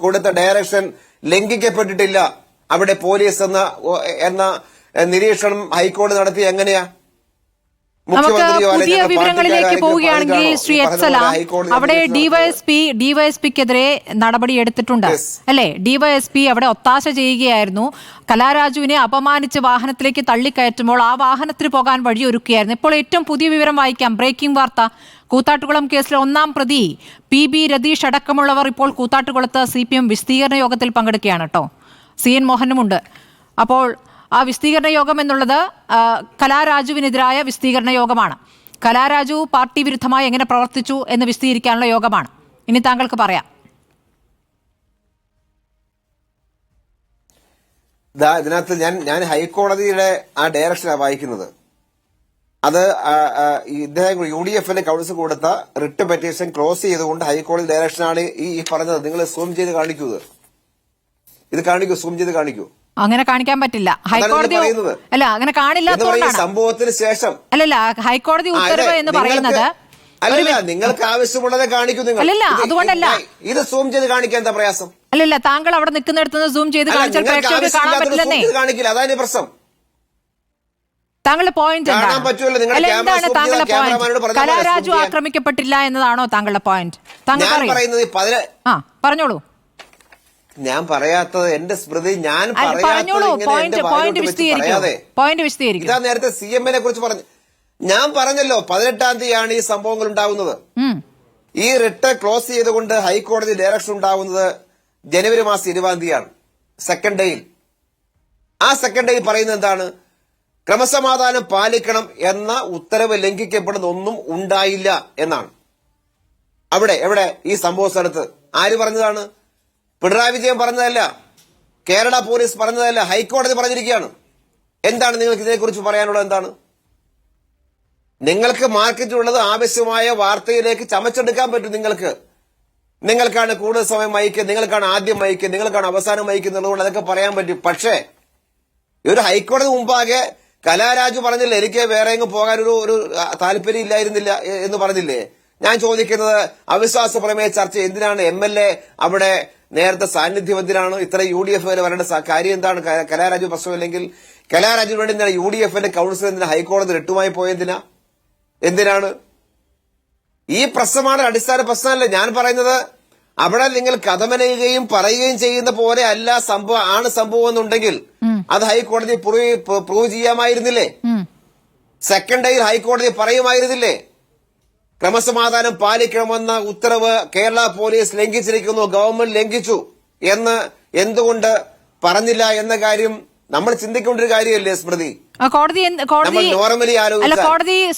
കൊടുത്ത ഡയറക്ഷൻ ലംഘിക്കപ്പെട്ടിട്ടില്ല. അവിടെ പോലീസ് എന്ന നിരീക്ഷണം ഹൈക്കോടതി നടത്തി. എങ്ങനെയാ? നമുക്ക് പുതിയ വിവരങ്ങളിലേക്ക് പോവുകയാണെങ്കിൽ ശ്രീ എച്ചലാം, അവിടെ ഡിവൈഎസ്പിക്കെതിരെ നടപടി എടുത്തിട്ടുണ്ട് അല്ലെ? ഡിവൈഎസ്പി അവിടെ ഒത്താശ ചെയ്യുകയായിരുന്നു. കലാരാജുവിനെ അപമാനിച്ച് വാഹനത്തിലേക്ക് തള്ളിക്കയറ്റുമ്പോൾ ആ വാഹനത്തിന് പോകാൻ വഴിയൊരുക്കുകയായിരുന്നു. ഇപ്പോൾ ഏറ്റവും പുതിയ വിവരം വായിക്കാം. ബ്രേക്കിംഗ് വാർത്ത. കൂത്താട്ടുകുളം കേസിലെ 1-ാം പ്രതി PB രതീഷ് അടക്കമുള്ളവർ ഇപ്പോൾ കൂത്താട്ടുകുളത്ത് CPM വിശദീകരണ യോഗത്തിൽ പങ്കെടുക്കുകയാണ് കേട്ടോ. CN മോഹനുമുണ്ട്. അപ്പോൾ ആ വിശദീകരണ യോഗം എന്നുള്ളത് കലാരാജുവിനെതിരായ വിശദീകരണ യോഗമാണ്. കലാരാജു പാർട്ടി വിരുദ്ധമായി എങ്ങനെ പ്രവർത്തിച്ചു എന്ന് വിശദീകരിക്കാനുള്ള യോഗമാണ്. ഇനി താങ്കൾക്ക് പറയാം. ഇതിനകത്ത് ഞാൻ ഹൈക്കോടതിയുടെ ആ ഡയറക്ഷനാണ് വായിക്കുന്നത്. അത് ഇദ്ദേഹം UDFന്റെ കൌൺസിൽ കൊടുത്ത റിട്ട് പെറ്റീഷൻ ക്ലോസ് ചെയ്തുകൊണ്ട് ഹൈക്കോടതി ഡയറക്ഷനാണ് ഈ പറഞ്ഞത്. നിങ്ങൾ സൂം ചെയ്ത് കാണിക്കൂ. ഇത് കാണിക്കൂ, സൂം ചെയ്ത് കാണിക്കൂ. അങ്ങനെ കാണിക്കാൻ പറ്റില്ല. ഹൈക്കോടതി അല്ല, അങ്ങനെ കാണില്ലാത്തതുകൊണ്ടാണ്. സംഭവത്തിന് ശേഷം അല്ലല്ല, ഹൈക്കോടതി ഉത്തരവ് എന്ന് പറയുന്നത് അല്ലല്ല, നിങ്ങൾക്ക് ആവശ്യമുള്ളത് കാണിക്കൂ. നിങ്ങൾ അല്ലല്ല, അതുകൊണ്ടല്ല. ഇത് സൂം ചെയ്ത് കാണിക്കാൻ എന്താ പ്രയാസം? അല്ലല്ല, താങ്കൾ അവിടെ നിൽക്കുന്നിടത്ത് സൂം ചെയ്ത് കാണിച്ചാൽ പ്രേക്ഷകർക്ക് കാണാൻ പറ്റില്ലെന്നേ. കാണിക്കില്ല, അതാണ് പ്രശ്നം. താങ്കളുടെ പോയിന്റ് എന്താണ്? താങ്കളുടെ പോയിന്റ് കലാരാജു ആക്രമിക്കപ്പെട്ടില്ല എന്നതാണോ താങ്കളുടെ പോയിന്റ്? താങ്കൾ പറഞ്ഞോളൂ. ഞാൻ പറയാത്തത് എന്റെ സ്മൃതി, ഞാൻ ഇതാ നേരത്തെ CMനെ കുറിച്ച് പറഞ്ഞു. ഞാൻ പറഞ്ഞല്ലോ 18-ാം തീയതിയാണ് ഈ സംഭവങ്ങൾ ഉണ്ടാകുന്നത്. ഈ റിട്ട് ക്ലോസ് ചെയ്തുകൊണ്ട് ഹൈക്കോടതി ഡയറക്ഷൻ ഉണ്ടാകുന്നത് ജനുവരി മാസം 20-ാം തീയതിയാണ്. സെക്കൻഡ് ഡേയിൽ. ആ സെക്കൻഡ് ഡേയിൽ പറയുന്നത് എന്താണ്? ക്രമസമാധാനം പാലിക്കണം എന്ന ഉത്തരവ് ലംഘിക്കപ്പെടുന്ന ഒന്നും ഉണ്ടായില്ല എന്നാണ്. എവിടെ ഈ സംഭവ സ്ഥലത്ത് ആര് പറഞ്ഞതാണ്? പിണറായി വിജയൻ പറഞ്ഞതല്ല, കേരള പോലീസ് പറഞ്ഞതല്ല, ഹൈക്കോടതി പറഞ്ഞിരിക്കുകയാണ്. എന്താണ് നിങ്ങൾക്ക് ഇതിനെക്കുറിച്ച് പറയാനുള്ളത്? എന്താണ് നിങ്ങൾക്ക് മാർക്കറ്റിലുള്ളത്? ആവശ്യമായ വാർത്തയിലേക്ക് ചമച്ചെടുക്കാൻ പറ്റും നിങ്ങൾക്കാണ് കൂടുതൽ സമയം മയക്കുക, നിങ്ങൾക്കാണ് ആദ്യം മയക്കുക, നിങ്ങൾക്കാണ് അവസാനം മയക്കുന്നുള്ളതുകൊണ്ട് അതൊക്കെ പറയാൻ പറ്റും. പക്ഷേ ഒരു ഹൈക്കോടതി മുമ്പാകെ കലാരാജു പറഞ്ഞില്ലേ, എനിക്ക് വേറെ എങ്ങും പോകാൻ ഒരു താല്പര്യം ഇല്ലായിരുന്നില്ല എന്ന് പറഞ്ഞില്ലേ? ഞാൻ ചോദിക്കുന്നത്, അവിശ്വാസ പ്രമേയ ചർച്ച എന്തിനാണ്? MLA അവിടെ നേരത്തെ സാന്നിധ്യം എന്തിനാണ്? ഇത്ര UDF വരെ വരേണ്ട കാര്യം എന്താണ്? കലാരാജു പ്രശ്നമില്ലെങ്കിൽ കലാരാജുവിന് വേണ്ടി എന്താണ് UDFന്റെ കൌൺസിൽ എന്തിനാ ഹൈക്കോടതി റിട്ടുമായി പോയതിനാ? എന്തിനാണ്? ഈ പ്രശ്നമാണ് അടിസ്ഥാന പ്രശ്നമല്ല. ഞാൻ പറയുന്നത് അവിടെ നിങ്ങൾ കഥമനയുകയും പറയുകയും ചെയ്യുന്ന പോലെ അല്ല സംഭവം എന്നുണ്ടെങ്കിൽ അത് ഹൈക്കോടതി പ്രൂവ് ചെയ്യാമായിരുന്നില്ലേ? സെക്കൻഡ് ഡേയിൽ ഹൈക്കോടതി പറയുമായിരുന്നില്ലേ? ക്രമസമാധാനം പാലിക്കണമെന്ന ഉത്തരവ് കേരള പോലീസ് ലംഘിച്ചിരിക്കുന്നു, ഗവൺമെന്റ് ലംഘിച്ചു എന്ന് എന്തുകൊണ്ട് പറഞ്ഞില്ല എന്ന കാര്യം നമ്മൾ ചിന്തിക്കേണ്ട ഒരു കാര്യമല്ലേ സ്മൃതി? കോടതി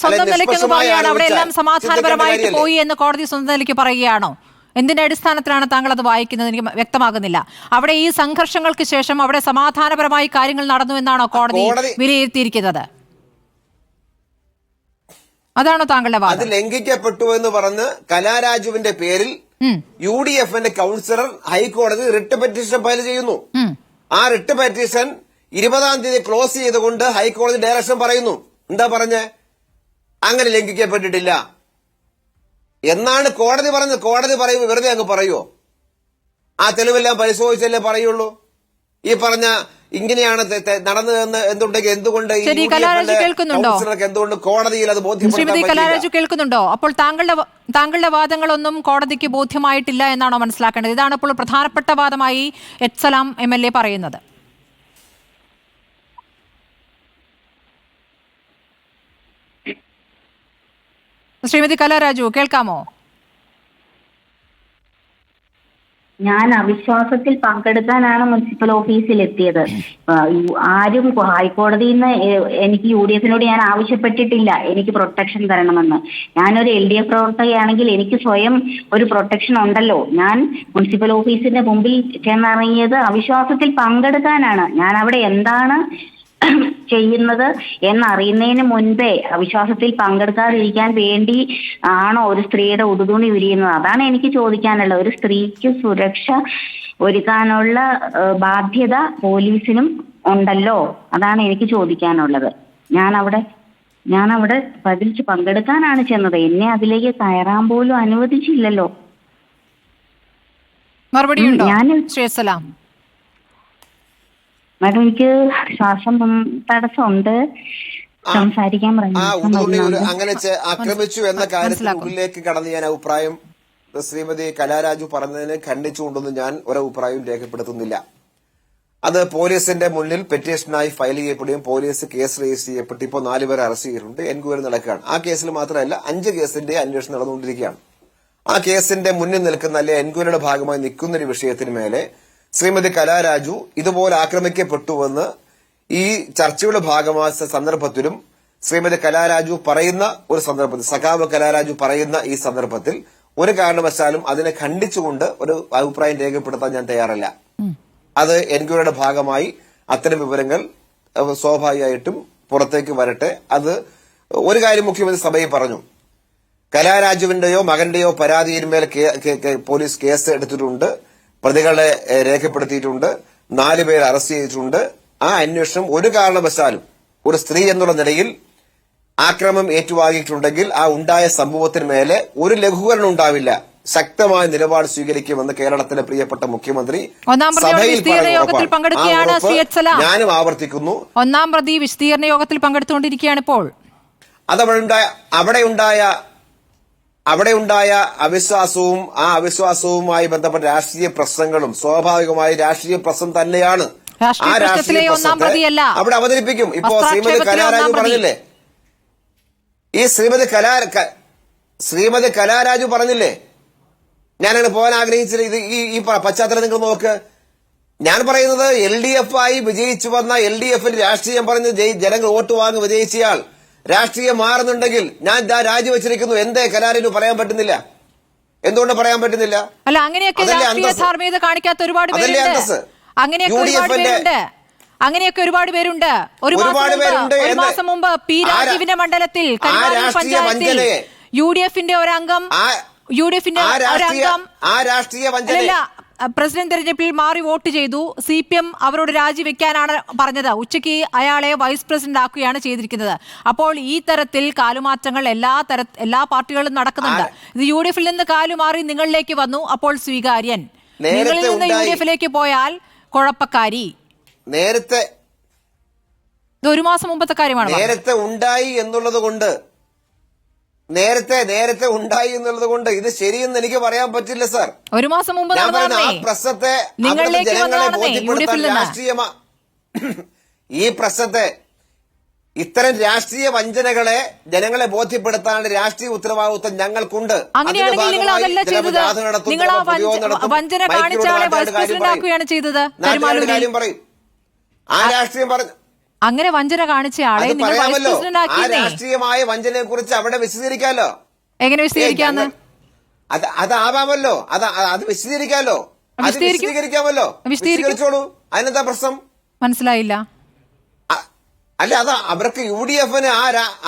സ്വന്തം നിലയ്ക്ക് പറയുകയാണ് അവിടെ എല്ലാം സമാധാനപരമായിട്ട് പോയി എന്ന് കോടതി സ്വന്തം നിലയ്ക്ക് പറയുകയാണോ? എന്തിന്റെ അടിസ്ഥാനത്തിലാണ് താങ്കൾ അത് വായിക്കുന്നത്? എനിക്ക് വ്യക്തമാകുന്നില്ല. അവിടെ ഈ സംഘർഷങ്ങൾക്ക് ശേഷം അവിടെ സമാധാനപരമായി കാര്യങ്ങൾ നടന്നു എന്നാണോ കോടതി വിലയിരുത്തിയിരിക്കുന്നത്? അതാണോ താങ്കളുടെ വാദം? അത് ലംഘിക്കപ്പെട്ടു എന്ന് പറഞ്ഞ് കലാരാജുവിന്റെ പേരിൽ UDFന്റെ കൌൺസിലർ ഹൈക്കോടതി റിട്ട് പെറ്റീഷൻ ഫയൽ ചെയ്യുന്നു. ആ റിട്ട് പെറ്റീഷൻ 20-ാം തീയതി ക്ലോസ് ചെയ്തുകൊണ്ട് ഹൈക്കോടതി ഡയറക്ഷൻ പറയുന്നു. എന്താ പറഞ്ഞ്? അങ്ങനെ ലംഘിക്കപ്പെട്ടിട്ടില്ല എന്നാണ് കോടതി പറഞ്ഞത്. കോടതി പറയുമ്പോൾ വെറുതെ അങ്ങ് പറയുമോ? ആ തെളിവെല്ലാം പരിശോധിച്ചല്ലേ പറയുള്ളൂ. ഈ പറഞ്ഞ ഇങ്ങനെയാണ് നടന്നതെന്ന് എന്തുണ്ടെങ്കിൽ എന്തുകൊണ്ട് എന്തുകൊണ്ട് കോടതിയിൽ അത് കലാരാജു കേൾക്കുന്നുണ്ടോ? അപ്പോൾ താങ്കളുടെ വാദങ്ങളൊന്നും കോടതിക്ക് ബോധ്യമായിട്ടില്ല എന്നാണോ മനസ്സിലാക്കേണ്ടത്? ഇതാണ് ഇപ്പോൾ പ്രധാനപ്പെട്ട വാദമായി എച്ച്സലാം MLA പറയുന്നത്. ശ്രീമതി കലാരാജു കേൾക്കാമോ? ഞാൻ അവിശ്വാസത്തിൽ പങ്കെടുക്കാനാണ് മുനിസിപ്പൽ ഓഫീസിൽ എത്തിയത്. ആരും ഹൈക്കോടതിയിൽ നിന്ന് എനിക്ക് UDFനോട് ഞാൻ ആവശ്യപ്പെട്ടിട്ടില്ല എനിക്ക് പ്രൊട്ടക്ഷൻ തരണമെന്ന്. ഞാനൊരു LDF പ്രവർത്തകയാണെങ്കിൽ എനിക്ക് സ്വയം ഒരു പ്രൊട്ടക്ഷൻ ഉണ്ടല്ലോ. ഞാൻ മുനിസിപ്പൽ ഓഫീസിന്റെ മുമ്പിൽ ചെന്നിറങ്ങിയത് അവിശ്വാസത്തിൽ പങ്കെടുക്കാനാണ്. ഞാൻ അവിടെ എന്താണ് ചെയ്യുന്നത് എന്നറിയുന്നതിന് മുൻപേ അവിശ്വാസത്തിൽ പങ്കെടുക്കാതിരിക്കാൻ വേണ്ടി ആണോ ഒരു സ്ത്രീയുടെ ഉടുതുണി ഉരിയുന്നത്? അതാണ് എനിക്ക് ചോദിക്കാനുള്ളത്. ഒരു സ്ത്രീക്ക് സുരക്ഷ ഒരുക്കാനുള്ള ബാധ്യത പോലീസിനും ഉണ്ടല്ലോ. അതാണ് എനിക്ക് ചോദിക്കാനുള്ളത്. ഞാൻ അവിടെ പതിരിച്ച് പങ്കെടുക്കാനാണ് ചെന്നത്. എന്നെ അതിലേക്ക് കയറാൻ പോലും അനുവദിച്ചില്ലല്ലോ. മറുപടി മാഡം, എനിക്ക് ശ്വാസം തടസ്സമുണ്ട്, സംസാരിക്കാൻ അങ്ങനെ ആക്രമിച്ചു എന്ന കാര്യത്തിനുള്ളിലേക്ക് കടന്ന് ഞാൻ അഭിപ്രായം ശ്രീമതി കലാരാജു പറഞ്ഞതിനെ ഖണ്ഡിച്ചുകൊണ്ടൊന്നും ഞാൻ ഒരഭിപ്രായവും രേഖപ്പെടുത്തുന്നില്ല. അത് പോലീസിന്റെ മുന്നിൽ പെറ്റീഷനായി ഫയൽ ചെയ്യപ്പെടുകയും പോലീസ് കേസ് രജിസ്റ്റർ ചെയ്യപ്പെട്ട് ഇപ്പോൾ 4 പേരെ അറസ്റ്റ് ചെയ്തിട്ടുണ്ട്. എൻക്വയറി നടക്കുകയാണ്. ആ കേസിൽ മാത്രമല്ല 5 കേസിന്റെ അന്വേഷണം നടന്നുകൊണ്ടിരിക്കുകയാണ്. ആ കേസിന്റെ മുന്നിൽ നിൽക്കുന്ന അല്ലെ എൻക്വയറിയുടെ ഭാഗമായി നിൽക്കുന്ന ഒരു വിഷയത്തിന് മേലെ ശ്രീമതി കലാരാജു ഇതുപോലെ ആക്രമിക്കപ്പെട്ടുവെന്ന് ഈ ചർച്ചയുടെ ഭാഗമായ സന്ദർഭത്തിലും ശ്രീമതി കലാരാജു പറയുന്ന ഒരു സന്ദർഭത്തിൽ, സഖാവ് കലാരാജു പറയുന്ന ഈ സന്ദർഭത്തിൽ ഒരു കാരണവശാലും അതിനെ ഖണ്ഡിച്ചുകൊണ്ട് ഒരു അഭിപ്രായം രേഖപ്പെടുത്താൻ ഞാൻ തയ്യാറല്ല. അത് എൻക്വയറിയുടെ ഭാഗമായി അത്തരം വിവരങ്ങൾ സ്വാഭാവികമായിട്ടും പുറത്തേക്ക് വരട്ടെ. അത് ഒരു കാര്യം മുഖ്യമന്ത്രി സഭയിൽ പറഞ്ഞു, കലാരാജുവിന്റെയോ മകന്റെയോ പരാതിയിന്മേൽ പോലീസ് കേസ് എടുത്തിട്ടുണ്ട്, പ്രതികളെ രേഖപ്പെടുത്തിയിട്ടുണ്ട്, 4 പേർ അറസ്റ്റ് ചെയ്തിട്ടുണ്ട്. ആ അന്വേഷണം ഒരു കാരണവശാലും ഒരു സ്ത്രീ എന്നുള്ള നിലയിൽ ആക്രമണം ഏറ്റുവാങ്ങിയിട്ടുണ്ടെങ്കിൽ ആ ഉണ്ടായ സംഭവത്തിന് മേലെ ഒരു ലഘൂകരണം ഉണ്ടാവില്ല, ശക്തമായ നിലപാട് സ്വീകരിക്കുമെന്ന് കേരളത്തിലെ പ്രിയപ്പെട്ട മുഖ്യമന്ത്രി സഭയിൽ ഞാനും ആവർത്തിക്കുന്നു. 1-ാം പ്രതി വിശദീകരണ യോഗത്തിൽ പങ്കെടുത്തുകൊണ്ടിരിക്കുകയാണ് ഇപ്പോൾ. അവിടെ ഉണ്ടായ അവിശ്വാസവും ആ അവിശ്വാസവുമായി ബന്ധപ്പെട്ട രാഷ്ട്രീയ പ്രശ്നങ്ങളും സ്വാഭാവികമായി രാഷ്ട്രീയ പ്രശ്നം തന്നെയാണ്. ആ രാഷ്ട്രീയ പ്രശ്നത്തെ അവിടെ അവതരിപ്പിക്കും. ഇപ്പോ ശ്രീമതി കലാരാജു പറഞ്ഞില്ലേ, ഈ ശ്രീമതി കലാരാജു പറഞ്ഞില്ലേ, ഞാനാണ് പോകാൻ ആഗ്രഹിച്ചത്. ഇത് ഈ പശ്ചാത്തലം നിങ്ങൾ നോക്ക്. ഞാൻ പറയുന്നത് LDF ആയി വിജയിച്ചു വന്ന LDFിൽ രാഷ്ട്രീയം പറഞ്ഞ് ജനങ്ങൾ വോട്ട് വാങ്ങി വിജയിച്ചയാൾ രാഷ്ട്രീയം മാറുന്നുണ്ടെങ്കിൽ ഞാൻ രാജിവെച്ചിരിക്കുന്നു. എന്തേ കലാരാജു പറയാൻ പറ്റുന്നില്ല? എന്തുകൊണ്ട് പറയാൻ പറ്റുന്നില്ല? അല്ല, അങ്ങനെയൊക്കെ രാഷ്ട്രീയ ധാർമ്മികത കാണിക്കാത്ത ഒരുപാട് പേരുണ്ട്. അങ്ങനെയൊക്കെ ഒരുപാട് പേരുണ്ട്. ഒരു മാസം മുമ്പ് P രാജീവിന്റെ മണ്ഡലത്തിൽ പഞ്ചായത്തിൽ UDFന്റെ ഒരംഗം പ്രസിഡന്റ് തെരഞ്ഞെടുപ്പിൽ മാറി വോട്ട് ചെയ്തു. CPM അവരോട് രാജിവെക്കാനാണ് പറഞ്ഞത്. ഉച്ചയ്ക്ക് അയാളെ വൈസ് പ്രസിഡന്റ് ആക്കുകയാണ് ചെയ്തിരിക്കുന്നത്. അപ്പോൾ ഈ തരത്തിൽ കാലുമാറ്റങ്ങൾ എല്ലാ പാർട്ടികളും നടക്കുന്നുണ്ട്. ഇത് UDFിൽ നിന്ന് കാലുമാറി നിങ്ങളിലേക്ക് വന്നു, അപ്പോൾ സ്വീകാര്യൻ. നിങ്ങളിൽ നിന്ന് UDFിലേക്ക് പോയാൽ കുഴപ്പക്കാരി. നേരത്തെ ഇത് 1 മാസം മുമ്പത്തെ കാര്യമാണ്. നേരത്തെ ഉണ്ടായി എന്നുള്ളത് കൊണ്ട് ഇത് ശരിയെന്ന് എനിക്ക് പറയാൻ പറ്റില്ല സാർ. 1 മാസം മുമ്പ് ആ പ്രശ്നത്തെ ജനങ്ങളെ ബോധ്യപ്പെടുത്താൻ ഈ പ്രശ്നത്തെ ഇത്തരം രാഷ്ട്രീയ വഞ്ചനകളെ ജനങ്ങളെ ബോധ്യപ്പെടുത്താനുള്ള രാഷ്ട്രീയ ഉത്തരവാദിത്വം ഞങ്ങൾക്കുണ്ട്. അങ്ങനെയാണെങ്കിൽ നിങ്ങൾ അതല്ല ചെയ്തത്. നിങ്ങൾ ആ വഞ്ചന കാണിച്ച ആളെ വൈസ് പ്രസിഡന്റ് ആക്കുകയാണ് ചെയ്തത്. കാര്യം പറയും. ആ രാഷ്ട്രീയം പറഞ്ഞു അങ്ങനെ വഞ്ചന കാണിച്ച ആളെ നിങ്ങൾ വൈസ് പ്രസിഡന്റ് ആക്കി. ആ രാഷ്ട്രീയമായ വഞ്ചനയെ കുറിച്ച് അവിടെ വിശദീകരിക്കാമല്ലോ. എങ്ങനെ വിശദീകരിക്കാന്ന്? അതാവാമല്ലോ, അത് വിശദീകരിക്കാമല്ലോ, വിശദീകരിക്കാമല്ലോ. വിശദീകരിച്ചോളൂ, അതിനെന്താ പ്രശ്നം? മനസ്സിലായില്ല. അല്ല, അത് അവർക്ക് UDF-ന്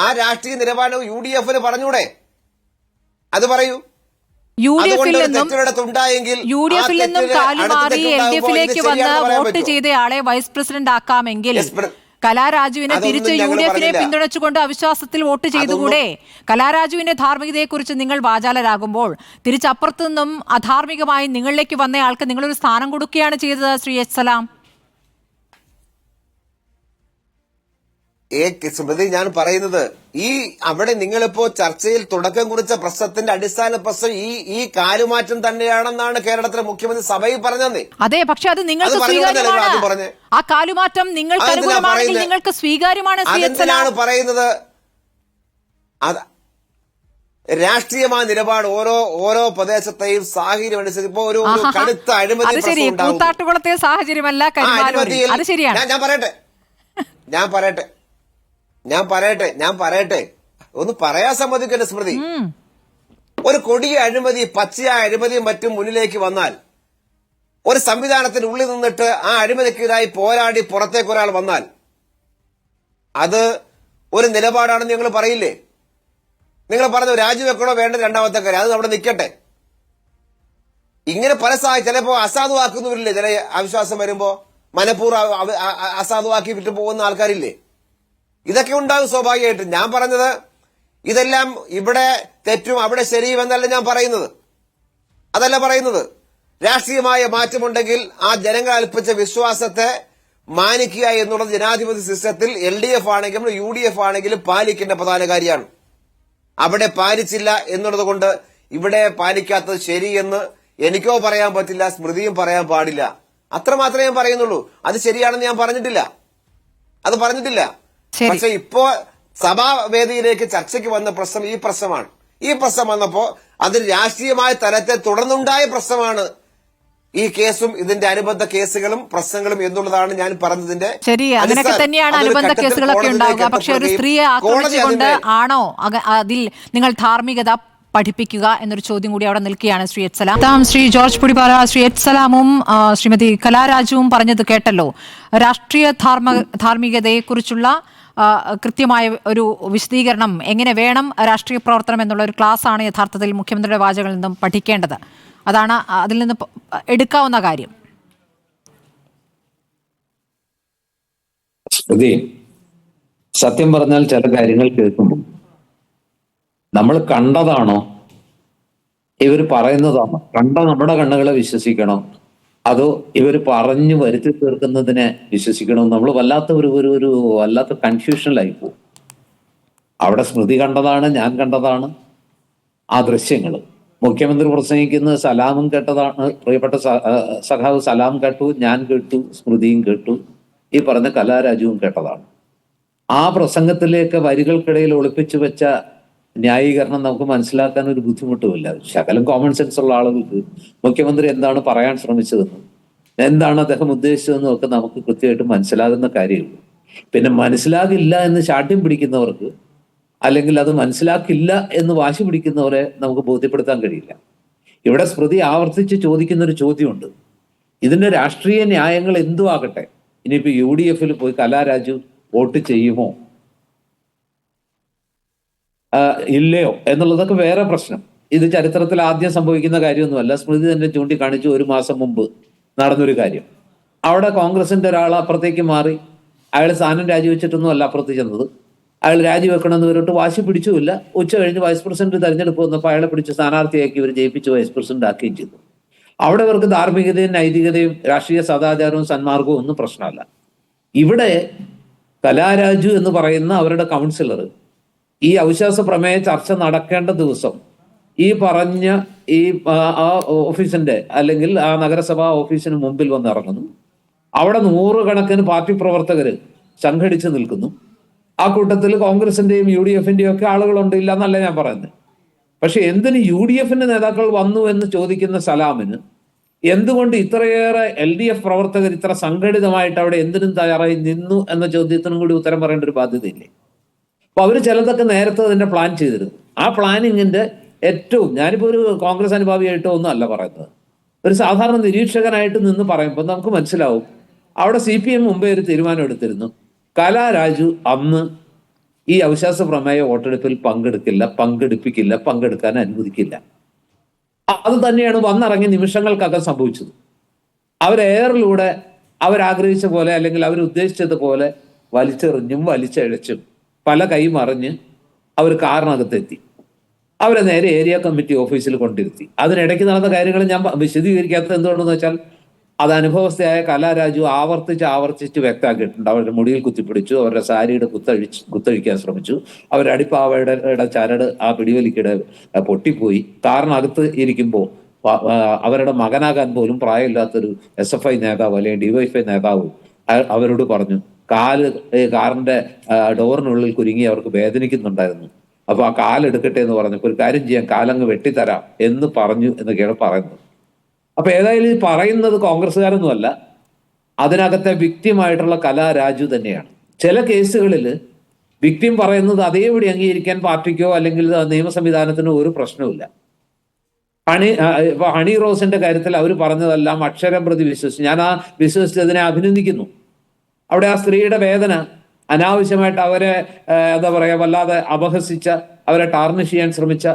ആ രാഷ്ട്രീയ നിലപാട് UDF-ന് പറഞ്ഞൂടെ? അത് പറയൂ. യുഡിഎഫിൽ നിന്നും കാലുമാറി LDF-ലേക്ക് വന്ന് വോട്ട് ചെയ്തയാളെ വൈസ് പ്രസിഡന്റ് ആക്കാമെങ്കിൽ കലാരാജുവിനെ തിരിച്ച് UDF-നെ പിന്തുണച്ചുകൊണ്ട് അവിശ്വാസത്തിൽ വോട്ട് ചെയ്തുകൂടെ? കലാരാജുവിന്റെ ധാർമ്മികതയെക്കുറിച്ച് നിങ്ങൾ വാചാലരാകുമ്പോൾ തിരിച്ചപ്പുറത്തു നിന്നും അധാർമികമായി നിങ്ങളിലേക്ക് വന്നയാൾക്ക് നിങ്ങളൊരു സ്ഥാനം കൊടുക്കുകയാണ് ചെയ്തത്. ശ്രീ എച്ച് സലാം, സ്മൃതി, ഞാൻ പറയുന്നത് അവിടെ നിങ്ങളിപ്പോ ചർച്ചയിൽ തുടക്കം കുറിച്ച പ്രശ്നത്തിന്റെ അടിസ്ഥാന പ്രശ്നം ഈ കാലുമാറ്റം തന്നെയാണെന്നാണ് കേരളത്തിലെ മുഖ്യമന്ത്രി സഭയിൽ പറഞ്ഞത്. അതെ, പക്ഷെ അത് നിങ്ങൾക്ക് സ്വീകാര്യമാണ്. ആ കാലുമാറ്റം നിങ്ങൾക്ക് അനുകൂലമാണെങ്കിൽ നിങ്ങൾക്ക് സ്വീകാര്യമാണ്. അതെന്തിനാണ് പറയുന്നത്? രാഷ്ട്രീയമായ നിലപാട് ഓരോ പ്രദേശത്തെയും സാഹചര്യം അനുസരിച്ച് ഇപ്പോ ഒരു കടുത്ത അഴിമതി കൂത്താട്ടുകുളത്തെ സാഹചര്യമല്ല. അത് ശരിയാണ്. ഞാൻ പറയട്ടെ ഒന്ന് പറയാൻ സമ്മതിക്കട്ടെ സ്മൃതി. ഒരു കൊടിയ അഴിമതി, പച്ചയായ അഴിമതിയും മറ്റും മുന്നിലേക്ക് വന്നാൽ, ഒരു സംവിധാനത്തിന് ഉള്ളിൽ നിന്നിട്ട് ആ അഴിമതിക്കെതിരായി പോരാടി പുറത്തേക്ക് ഒരാൾ വന്നാൽ അത് ഒരു നിലപാടാണെന്ന് നിങ്ങൾ പറയില്ലേ? നിങ്ങൾ പറഞ്ഞു രാജിവെക്കണോ വേണ്ട രണ്ടാമത്തെ കാര്യം, അത് അവിടെ നിൽക്കട്ടെ. ഇങ്ങനെ പല ചിലപ്പോ അസാധുവാക്കുന്നവരില്ലേ? ചില അവിശ്വാസം വരുമ്പോ മനഃപൂർവ്വം അസാധുവാക്കി വിട്ടു പോകുന്ന ആൾക്കാരില്ലേ? ഇതൊക്കെ ഉണ്ടാകും സ്വാഭാവികമായിട്ടും. ഞാൻ പറഞ്ഞത് ഇതെല്ലാം ഇവിടെ തെറ്റും അവിടെ ശരിയും എന്നല്ല ഞാൻ പറയുന്നത്. അതല്ല പറയുന്നത്. രാഷ്ട്രീയമായ മാറ്റമുണ്ടെങ്കിൽ ആ ജനങ്ങൾ അൽപ്പിച്ച വിശ്വാസത്തെ മാനിക്കുക എന്നുള്ളത് ജനാധിപത്യ സിസ്റ്റത്തിൽ LDF ആണെങ്കിലും UDF ആണെങ്കിലും പാലിക്കേണ്ട പ്രധാന കാര്യമാണ്. അവിടെ പാലിച്ചില്ല എന്നുള്ളത് കൊണ്ട് ഇവിടെ പാലിക്കാത്തത് ശരിയെന്ന് എനിക്കോ പറയാൻ പറ്റില്ല, സ്മൃതിയും പറയാൻ പാടില്ല. അത്രമാത്രമേ ഞാൻ പറയുന്നുള്ളൂ. അത് ശരിയാണെന്ന് ഞാൻ പറഞ്ഞിട്ടില്ല. പക്ഷെ ഇപ്പോ സഭാവേദിയിലേക്ക് ചർച്ചയ്ക്ക് വന്ന പ്രശ്നം ഈ പ്രശ്നമാണ്. ഈ പ്രശ്നം വന്നപ്പോ അതിന് രാഷ്ട്രീയമായ തലത്തെ തുടർന്നുണ്ടായ പ്രശ്നമാണ് ഈ കേസും ഇതിന്റെ അനുബന്ധ കേസുകളും പ്രശ്നങ്ങളും എന്നുള്ളതാണ് ഞാൻ പറഞ്ഞതിന്റെ. ശരി, അങ്ങനെയൊക്കെ തന്നെയാണ് അനുബന്ധ കേസുകളൊക്കെ ഉണ്ടാവുക. പക്ഷെ ഒരു സ്ത്രീയെ ആക്രമിച്ചുകൊണ്ട് ആണോ അതിൽ നിങ്ങൾ ധാർമ്മികത പഠിപ്പിക്കുക എന്നൊരു ചോദ്യം കൂടി അവിടെ നിൽക്കുകയാണ്. ശ്രീ എച്ച് സലാം, ശ്രീ ജോർജ് പുടിപ്പാറ, ശ്രീ എച്ച് സലാമും ശ്രീമതി കലാരാജുവും പറഞ്ഞത് കേട്ടല്ലോ. രാഷ്ട്രീയ ധാർമ്മികതയെക്കുറിച്ചുള്ള കൃത്യമായ ഒരു വിശദീകരണം എങ്ങനെ വേണം രാഷ്ട്രീയ പ്രവർത്തനം എന്നുള്ള ഒരു ക്ലാസ്സാണ് യഥാർത്ഥത്തിൽ മുഖ്യമന്ത്രിയുടെ വാചകങ്ങളിൽ നിന്നും പഠിക്കേണ്ടത്. അതാണ് അതിൽ നിന്ന് എടുക്കാവുന്ന കാര്യം. സത്യം പറഞ്ഞാൽ ചില കാര്യങ്ങൾ കേൾക്കുമ്പോൾ നമ്മൾ കണ്ടതാണോ, ഇവർ പറയുന്നതാണോ, കണ്ട നമ്മുടെ കണ്ണുകളെ വിശ്വസിക്കണോ, അതോ ഇവർ പറഞ്ഞു വരുത്തി തീർക്കുന്നതിനെ വിശ്വസിക്കണോ? നമ്മൾ വല്ലാത്ത ഒരു വല്ലാത്ത കൺഫ്യൂഷനിലായി പോകും. അവിടെ സ്മൃതി കണ്ടതാണ്, ഞാൻ കണ്ടതാണ് ആ ദൃശ്യങ്ങൾ. മുഖ്യമന്ത്രി പ്രസംഗിക്കുന്നത് സലാമും കേട്ടതാണ്, പ്രിയപ്പെട്ട സഖാവ് സലാം കേട്ടു, ഞാൻ കേട്ടു, സ്മൃതിയും കേട്ടു, ഈ പറഞ്ഞ കലാരാജുവും കേട്ടതാണ്. ആ പ്രസംഗത്തിലേക്ക് വരികൾക്കിടയിൽ ഒളിപ്പിച്ചു വെച്ച ന്യായീകരണം നമുക്ക് മനസ്സിലാക്കാൻ ഒരു ബുദ്ധിമുട്ടുമില്ല. ശകലം കോമൺ സെൻസ് ഉള്ള ആളുകൾക്ക് മുഖ്യമന്ത്രി എന്താണ് പറയാൻ ശ്രമിച്ചതെന്നും എന്താണ് അദ്ദേഹം ഉദ്ദേശിച്ചതെന്നും ഒക്കെ നമുക്ക് കൃത്യമായിട്ട് മനസ്സിലാകുന്ന കാര്യമുള്ളൂ. പിന്നെ മനസ്സിലാകില്ല എന്ന് ശാഠ്യം പിടിക്കുന്നവർക്ക്, അല്ലെങ്കിൽ അത് മനസ്സിലാക്കില്ല എന്ന് വാശി പിടിക്കുന്നവരെ നമുക്ക് ബോധ്യപ്പെടുത്താൻ കഴിയില്ല. ഇവിടെ സ്മൃതി ആവർത്തിച്ച് ചോദിക്കുന്ന ഒരു ചോദ്യമുണ്ട്. ഇതിന്റെ രാഷ്ട്രീയ ന്യായങ്ങൾ എന്തും ആകട്ടെ, ഇനിയിപ്പോ UDF-ൽ പോയി കലാരാജു വോട്ട് ചെയ്യുമോ ഇല്ലയോ എന്നുള്ളതൊക്കെ വേറെ പ്രശ്നം. ഇത് ചരിത്രത്തിൽ ആദ്യം സംഭവിക്കുന്ന കാര്യമൊന്നുമല്ല. സ്മൃതി തന്നെ ചൂണ്ടിക്കാണിച്ചു 1 മാസം മുമ്പ് നടന്നൊരു കാര്യം. അവിടെ കോൺഗ്രസിന്റെ ഒരാൾ അപ്പുറത്തേക്ക് മാറി, അയാൾ സ്ഥാനം രാജിവെച്ചിട്ടൊന്നും അല്ല അപ്പുറത്ത് ചെന്നത്. അയാൾ രാജിവെക്കണമെന്ന് ഇവരോട്ട് വാശി പിടിച്ചുമില്ല. ഉച്ച കഴിഞ്ഞ് വൈസ് പ്രസിഡന്റ് തെരഞ്ഞെടുപ്പ് വന്നപ്പോൾ അയാളെ പിടിച്ച് സ്ഥാനാർത്ഥിയാക്കി ഇവർ ജയിപ്പിച്ച് വൈസ് പ്രസിഡന്റ് ആക്കുകയും ചെയ്തു. അവിടെ ഇവർക്ക് ധാർമ്മികതയും നൈതികതയും രാഷ്ട്രീയ സദാചാരവും സന്മാർഗവും ഒന്നും പ്രശ്നമല്ല. ഇവിടെ കലാരാജു എന്ന് പറയുന്ന അവരുടെ കൗൺസിലർ ഈ അവിശ്വാസ പ്രമേയ ചർച്ച നടക്കേണ്ട ദിവസം ഈ പറഞ്ഞ ആ ഓഫീസിന്റെ അല്ലെങ്കിൽ ആ നഗരസഭാ ഓഫീസിന് മുമ്പിൽ വന്ന് ഇറങ്ങുന്നു. അവിടെ 100 കണക്കിന് പാർട്ടി പ്രവർത്തകർ സംഘടിച്ച് നിൽക്കുന്നു. ആ കൂട്ടത്തിൽ കോൺഗ്രസിന്റെയും UDF-ന്റെയും ഒക്കെ ആളുകളുണ്ട്, ഇല്ല എന്നല്ല ഞാൻ പറയുന്നത്. പക്ഷെ എന്തിന് UDF-ന്റെ നേതാക്കൾ വന്നു എന്ന് ചോദിക്കുന്ന സലാമിന് എന്തുകൊണ്ട് ഇത്രയേറെ LDF പ്രവർത്തകർ ഇത്ര സംഘടിതമായിട്ട് അവിടെ എന്തിനും തയ്യാറായി നിന്നു എന്ന ചോദ്യത്തിനും കൂടി ഉത്തരം പറയേണ്ട ഒരു ബാധ്യതയില്ലേ? അപ്പൊ അവര് ചിലതൊക്കെ നേരത്തെ അതിന്റെ പ്ലാൻ ചെയ്തിരുന്നു. ആ പ്ലാനിങ്ങിന്റെ ഏറ്റവും, ഞാനിപ്പോ ഒരു കോൺഗ്രസ് അനുഭാവിയായിട്ടോ ഒന്നും അല്ല പറയുന്നത്, ഒരു സാധാരണ നിരീക്ഷകനായിട്ട് നിന്ന് പറയുമ്പോൾ നമുക്ക് മനസ്സിലാവും. അവിടെ CPM മുമ്പേ ഒരു തീരുമാനം എടുത്തിരുന്നു. കലാരാജു അന്ന് ഈ അവിശ്വാസ പ്രമേയ വോട്ടെടുപ്പിൽ പങ്കെടുപ്പിക്കില്ല, പങ്കെടുക്കാൻ അനുവദിക്കില്ല. അത് തന്നെയാണ് വന്നിറങ്ങിയ നിമിഷങ്ങൾക്കകം സംഭവിച്ചത്. എയറിലൂടെ അവരാഗ്രഹിച്ച പോലെ അല്ലെങ്കിൽ അവരുദ്ദേശിച്ചതുപോലെ വലിച്ചെറിഞ്ഞും വലിച്ചഴച്ചും പല കൈമറിഞ്ഞ് അവർ കാറിനകത്തെത്തി. അവരെ നേരെ ഏരിയ കമ്മിറ്റി ഓഫീസിൽ കൊണ്ടിരുത്തി. അതിനിടയ്ക്ക് നടന്ന കാര്യങ്ങൾ ഞാൻ വിശദീകരിക്കാത്തത് എന്തുകൊണ്ടെന്ന് വെച്ചാൽ അത് അനുഭവസ്ഥയായ കലാരാജു ആവർത്തിച്ച് വ്യക്തമാക്കിയിട്ടുണ്ട്. അവരുടെ മുടിയിൽ കുത്തിപ്പിടിച്ചു, അവരുടെ സാരിയുടെ കുത്തഴിക്കാൻ ശ്രമിച്ചു, അവരുടെ അടിപ്പാവയുടെ ചരട് ആ പിടിവലിക്കിടെ പൊട്ടിപ്പോയി. കാറിനകത്ത് ഇരിക്കുമ്പോൾ അവരുടെ മകനാകാൻ പോലും പ്രായമില്ലാത്തൊരു SFI നേതാവ് അല്ലെങ്കിൽ DYFI നേതാവ് അവരോട് പറഞ്ഞു, കാറിന്റെ ഡോറിനുള്ളിൽ കുരുങ്ങി അവർക്ക് വേദനിക്കുന്നുണ്ടായിരുന്നു, അപ്പൊ ആ കാലെടുക്കട്ടെ എന്ന് പറഞ്ഞപ്പോൾ ഒരു കാര്യം ചെയ്യാൻ, കാലങ്ങ് വെട്ടിത്തരാം എന്ന് പറഞ്ഞു എന്നൊക്കെയാണ് പറയുന്നത്. അപ്പൊ ഏതായാലും ഈ പറയുന്നത് കോൺഗ്രസ്സുകാരൊന്നുമല്ല, അതിനകത്തെ വിക്ടിമായിട്ടുള്ള കലാരാജു തന്നെയാണ്. ചില കേസുകളിൽ വിക്ടിം പറയുന്നത് അതേപടി അംഗീകരിക്കാൻ പാർട്ടിക്കോ അല്ലെങ്കിൽ നിയമ സംവിധാനത്തിനോ ഒരു പ്രശ്നവുമില്ല. ഇപ്പൊ ഹണി റോസിന്റെ കാര്യത്തിൽ അവർ പറഞ്ഞതെല്ലാം അക്ഷരം പ്രതി വിശ്വസിച്ചു. ഞാൻ ആ വിശ്വസിച്ചതിനെ അഭിനന്ദിക്കുന്നു. അവിടെ ആ സ്ത്രീയുടെ വേദന അനാവശ്യമായിട്ട് അവരെ എന്താ പറയാ വല്ലാതെ അപഹസിച്ച, അവരെ ടാർണിഷ് ചെയ്യാൻ ശ്രമിച്ച,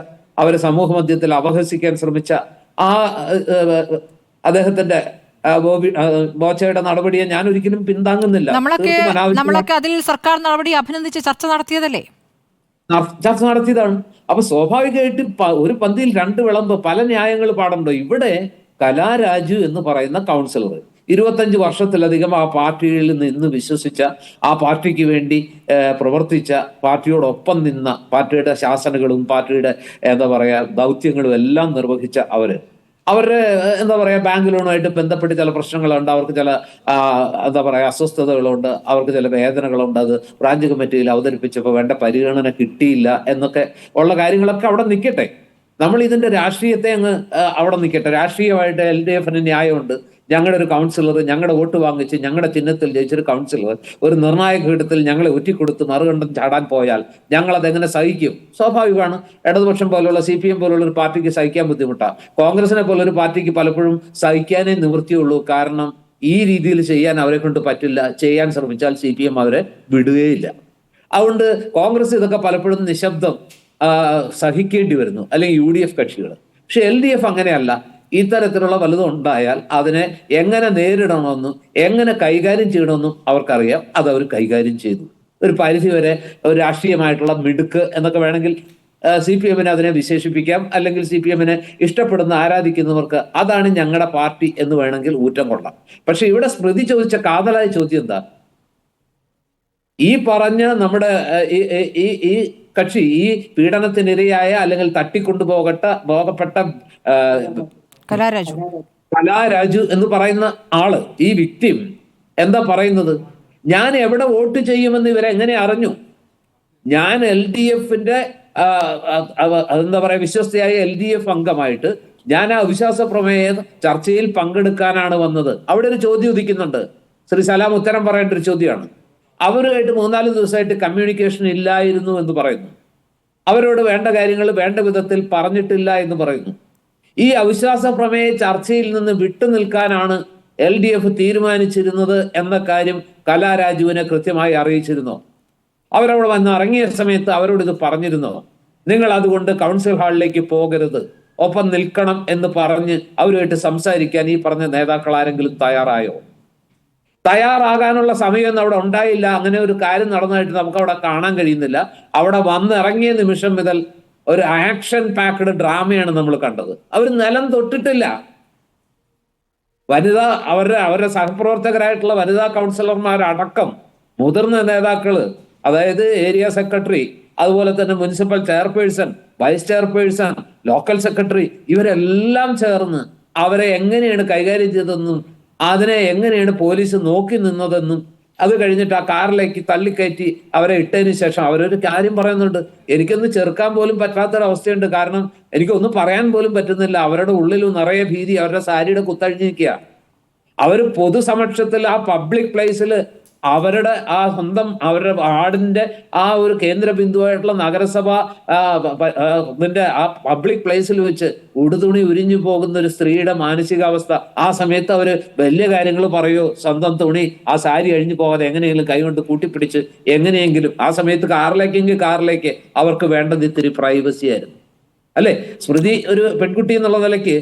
അവരെ സമൂഹ മധ്യത്തിൽ അപഹസിക്കാൻ ശ്രമിച്ച ആ അദ്ദേഹത്തിന്റെ ബോച്ചയുടെ നടപടിയെ ഞാൻ ഒരിക്കലും പിന്താങ്ങുന്നില്ല. നമ്മളൊക്കെ അതിൽ സർക്കാർ നടപടി അഭിനന്ദിച്ച് ചർച്ച നടത്തിയതല്ലേ? ചർച്ച നടത്തിയതാണ്. അപ്പൊ സ്വാഭാവികമായിട്ട് ഒരു പന്തിയിൽ രണ്ട് വിളമ്പ്, പല ന്യായങ്ങൾ പാടുണ്ടോ? ഇവിടെ കലാരാജു എന്ന് പറയുന്ന കൗൺസിലർ 25 വർഷത്തിലധികം ആ പാർട്ടിയിൽ നിന്ന് വിശ്വസിച്ച, ആ പാർട്ടിക്ക് വേണ്ടി പ്രവർത്തിച്ച, പാർട്ടിയോടൊപ്പം നിന്ന, പാർട്ടിയുടെ ശാസനകളും പാർട്ടിയുടെ എന്താ പറയാ ദൗത്യങ്ങളും എല്ലാം നിർവഹിച്ച അവരുടെ എന്താ പറയാ ബാങ്ക് ലോണുമായിട്ട് ബന്ധപ്പെട്ട് ചില പ്രശ്നങ്ങളുണ്ട്, അവർക്ക് ചില എന്താ പറയാ അസ്വസ്ഥതകളുണ്ട്, അവർക്ക് ചില വേദനകളുണ്ട്. അത് ബ്രാഞ്ച് കമ്മിറ്റിയിൽ അവതരിപ്പിച്ചപ്പോൾ വേണ്ട പരിഗണന കിട്ടിയില്ല എന്നൊക്കെ ഉള്ള കാര്യങ്ങളൊക്കെ അവിടെ നിൽക്കട്ടെ. നമ്മൾ ഇതിന്റെ രാഷ്ട്രീയത്തെ അങ്ങ് അവിടെ നിൽക്കട്ടെ. രാഷ്ട്രീയമായിട്ട് LDF-ന് ന്യായമുണ്ട്. ഞങ്ങളുടെ ഒരു കൗൺസിലർ ഞങ്ങളുടെ വോട്ട് വാങ്ങിച്ച് ഞങ്ങളുടെ ചിഹ്നത്തിൽ ജയിച്ചൊരു കൗൺസിലർ ഒരു നിർണായക ഘട്ടത്തിൽ ഞങ്ങളെ ഒറ്റിക്കൊടുത്ത് മറുകണ്ഠം ചാടാൻ പോയാൽ ഞങ്ങൾ അതെങ്ങനെ സഹിക്കും? സ്വാഭാവികമാണ്. ഇടതുപക്ഷം പോലുള്ള CPM പോലുള്ള ഒരു പാർട്ടിക്ക് സഹിക്കാൻ ബുദ്ധിമുട്ടാണ്. കോൺഗ്രസിനെ പോലൊരു പാർട്ടിക്ക് പലപ്പോഴും സഹിക്കാനേ നിവൃത്തിയുള്ളൂ. കാരണം ഈ രീതിയിൽ ചെയ്യാൻ അവരെ കൊണ്ട് പറ്റില്ല. ചെയ്യാൻ ശ്രമിച്ചാൽ CPM അവരെ വിടുകയില്ല. അതുകൊണ്ട് കോൺഗ്രസ് ഇതൊക്കെ പലപ്പോഴും നിശബ്ദം സഹിക്കേണ്ടി വരുന്നു, അല്ലെങ്കിൽ UDF കക്ഷികൾ. പക്ഷെ LDF അങ്ങനെയല്ല. ഇത്തരത്തിലുള്ള വലുതും ഉണ്ടായാൽ അതിനെ എങ്ങനെ നേരിടണമെന്നും എങ്ങനെ കൈകാര്യം ചെയ്യണമെന്നും അവർക്കറിയാം. അത് അവർ കൈകാര്യം ചെയ്തു. ഒരു പരിധി വരെ ഒരു രാഷ്ട്രീയമായിട്ടുള്ള മിടുക്ക് എന്നൊക്കെ വേണമെങ്കിൽ CPM-നെ അതിനെ വിശേഷിപ്പിക്കാം. അല്ലെങ്കിൽ CPM-നെ ഇഷ്ടപ്പെടുന്ന ആരാധിക്കുന്നവർക്ക് അതാണ് ഞങ്ങളുടെ പാർട്ടി എന്ന് വേണമെങ്കിൽ ഊറ്റം കൊള്ളാം. പക്ഷെ ഇവിടെ സ്മൃതി ചോദിച്ച കാതലായ ചോദ്യം എന്താ? ഈ പറഞ്ഞ നമ്മുടെ ഈ കക്ഷി, ഈ പീഡനത്തിനിരയായ അല്ലെങ്കിൽ തട്ടിക്കൊണ്ടുപോകപ്പെട്ട കലാരാജു എന്ന് പറയുന്ന ആള്, ഈ വിക്ടിം എന്താ പറയുന്നത്? ഞാൻ എവിടെ വോട്ട് ചെയ്യുമെന്ന് ഇവരെ എങ്ങനെ അറിഞ്ഞു? ഞാൻ LDF-ന്റെ എന്താ പറയാ വിശ്വസ്തയായ LDF അംഗമായിട്ട് ഞാൻ ആ അവിശ്വാസ പ്രമേയ ചർച്ചയിൽ പങ്കെടുക്കാനാണ് വന്നത്. അവിടെ ഒരു ചോദ്യം ഉദിക്കുന്നുണ്ട്. ശ്രീ സലാം ഉത്തരം പറയേണ്ട ഒരു ചോദ്യമാണ്. അവരുമായിട്ട് 3-4 ദിവസമായിട്ട് കമ്മ്യൂണിക്കേഷൻ ഇല്ലായിരുന്നു എന്ന് പറയുന്നു. അവരോട് വേണ്ട കാര്യങ്ങൾ വേണ്ട വിധത്തിൽ പറഞ്ഞിട്ടില്ല എന്ന് പറയുന്നു. ഈ അവിശ്വാസ പ്രമേയ ചർച്ചയിൽ നിന്ന് വിട്ടുനിൽക്കാനാണ് LDF തീരുമാനിച്ചിരുന്നത് എന്ന കാര്യം കലാരാജുവിനെ കൃത്യമായി അറിയിച്ചിരുന്നോ? അവരവിടെ വന്ന് ഇറങ്ങിയ സമയത്ത് അവരോട് ഇത് പറഞ്ഞിരുന്നോ? നിങ്ങൾ അതുകൊണ്ട് കൗൺസിൽ ഹാളിലേക്ക് പോകരുത്, ഒപ്പം നിൽക്കണം എന്ന് പറഞ്ഞ് അവരുമായിട്ട് സംസാരിക്കാൻ ഈ പറഞ്ഞ നേതാക്കൾ ആരെങ്കിലും തയ്യാറായോ? തയ്യാറാകാനുള്ള സമയമൊന്നും അവിടെ ഉണ്ടായില്ല. അങ്ങനെ ഒരു കാര്യം നടന്നതായിട്ട് നമുക്ക് അവിടെ കാണാൻ കഴിയുന്നില്ല. അവിടെ വന്നിറങ്ങിയ നിമിഷം മുതൽ ഒരു ആക്ഷൻ പാക്ഡ് ഡ്രാമയാണ് നമ്മൾ കണ്ടത്. അവർ നിലം തൊട്ടിട്ടില്ല. അവരുടെ സഹപ്രവർത്തകരായിട്ടുള്ള വനിതാ കൗൺസിലർമാരടക്കം മുതിർന്ന നേതാക്കള്, അതായത് ഏരിയ സെക്രട്ടറി, അതുപോലെ തന്നെ municipal chairperson, vice chairperson, local secretary, ഇവരെല്ലാം ചേർന്ന് അവരെ എങ്ങനെയാണ് കൈകാര്യം ചെയ്തതെന്നും അതിനെ എങ്ങനെയാണ് പോലീസ് നോക്കി നിന്നതെന്നും അത് കഴിഞ്ഞിട്ട് ആ കാറിലേക്ക് തള്ളിക്കയറ്റി അവരെ ഇട്ടതിന് ശേഷം അവരൊരു കാര്യം പറയുന്നുണ്ട്. എനിക്കൊന്ന് ചെറുക്കാൻ പോലും പറ്റാത്തൊരവസ്ഥയുണ്ട്. കാരണം എനിക്കൊന്നും പറയാൻ പോലും പറ്റുന്നില്ല. അവരുടെ ഉള്ളിൽ നിറയെ ഭീതി, അവരുടെ സാരിയുടെ കുത്തഴിഞ്ഞിരിക്കുക. അവർ പൊതുസമക്ഷത്തിൽ ആ പബ്ലിക് പ്ലേസിൽ അവരുടെ ആ സ്വന്തം അവരുടെ വാർഡിന്റെ ആ ഒരു കേന്ദ്ര ബിന്ദുവായിട്ടുള്ള നഗരസഭ ഇതിന്റെ ആ പബ്ലിക് പ്ലേസിൽ വെച്ച് ഉടുതുണി ഉരിഞ്ഞു പോകുന്ന ഒരു സ്ത്രീയുടെ മാനസികാവസ്ഥ. ആ സമയത്ത് അവര് വലിയ കാര്യങ്ങൾ പറയോ, സ്വന്തം തുണി ആ സാരി അഴിഞ്ഞു പോകാതെ എങ്ങനെയെങ്കിലും കൈകൊണ്ട് കൂട്ടിപ്പിടിച്ച് എങ്ങനെയെങ്കിലും ആ സമയത്ത് കാറിലേക്ക് അവർക്ക് വേണ്ടത് ഇത്തിരി പ്രൈവസി ആയിരുന്നു. അല്ലെ സ്മൃതി ഒരു പെൺകുട്ടി എന്നുള്ള നിലയ്ക്ക്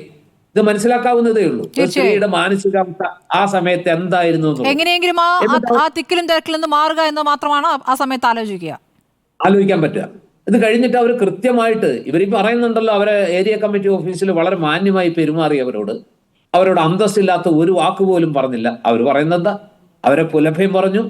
ഇത് മനസ്സിലാക്കാവുന്നതേ ഉള്ളൂ. സ്ത്രീയുടെ മാനസികാവസ്ഥ ആ സമയത്ത് എന്തായിരുന്നു, എങ്ങനെയെങ്കിലും ആ തിക്കിലും തിരക്കിൽ നിന്ന് മാറുക എന്ന് മാത്രമാണ് ആ സമയത്ത് ആലോചിക്കാൻ പറ്റുക. ഇത് കഴിഞ്ഞിട്ട് അവർ കൃത്യമായിട്ട് ഇവർ പറയുന്നുണ്ടല്ലോ, അവരെ ഏരിയ കമ്മിറ്റി ഓഫീസിൽ വളരെ മാന്യമായി പെരുമാറി അവരോട് അന്തസ്സില്ലാത്ത ഒരു വാക്കുപോലും പറഞ്ഞില്ല. അവർ പറയുന്നത് എന്താ, അവരെ പുലഭ്യം പറഞ്ഞു.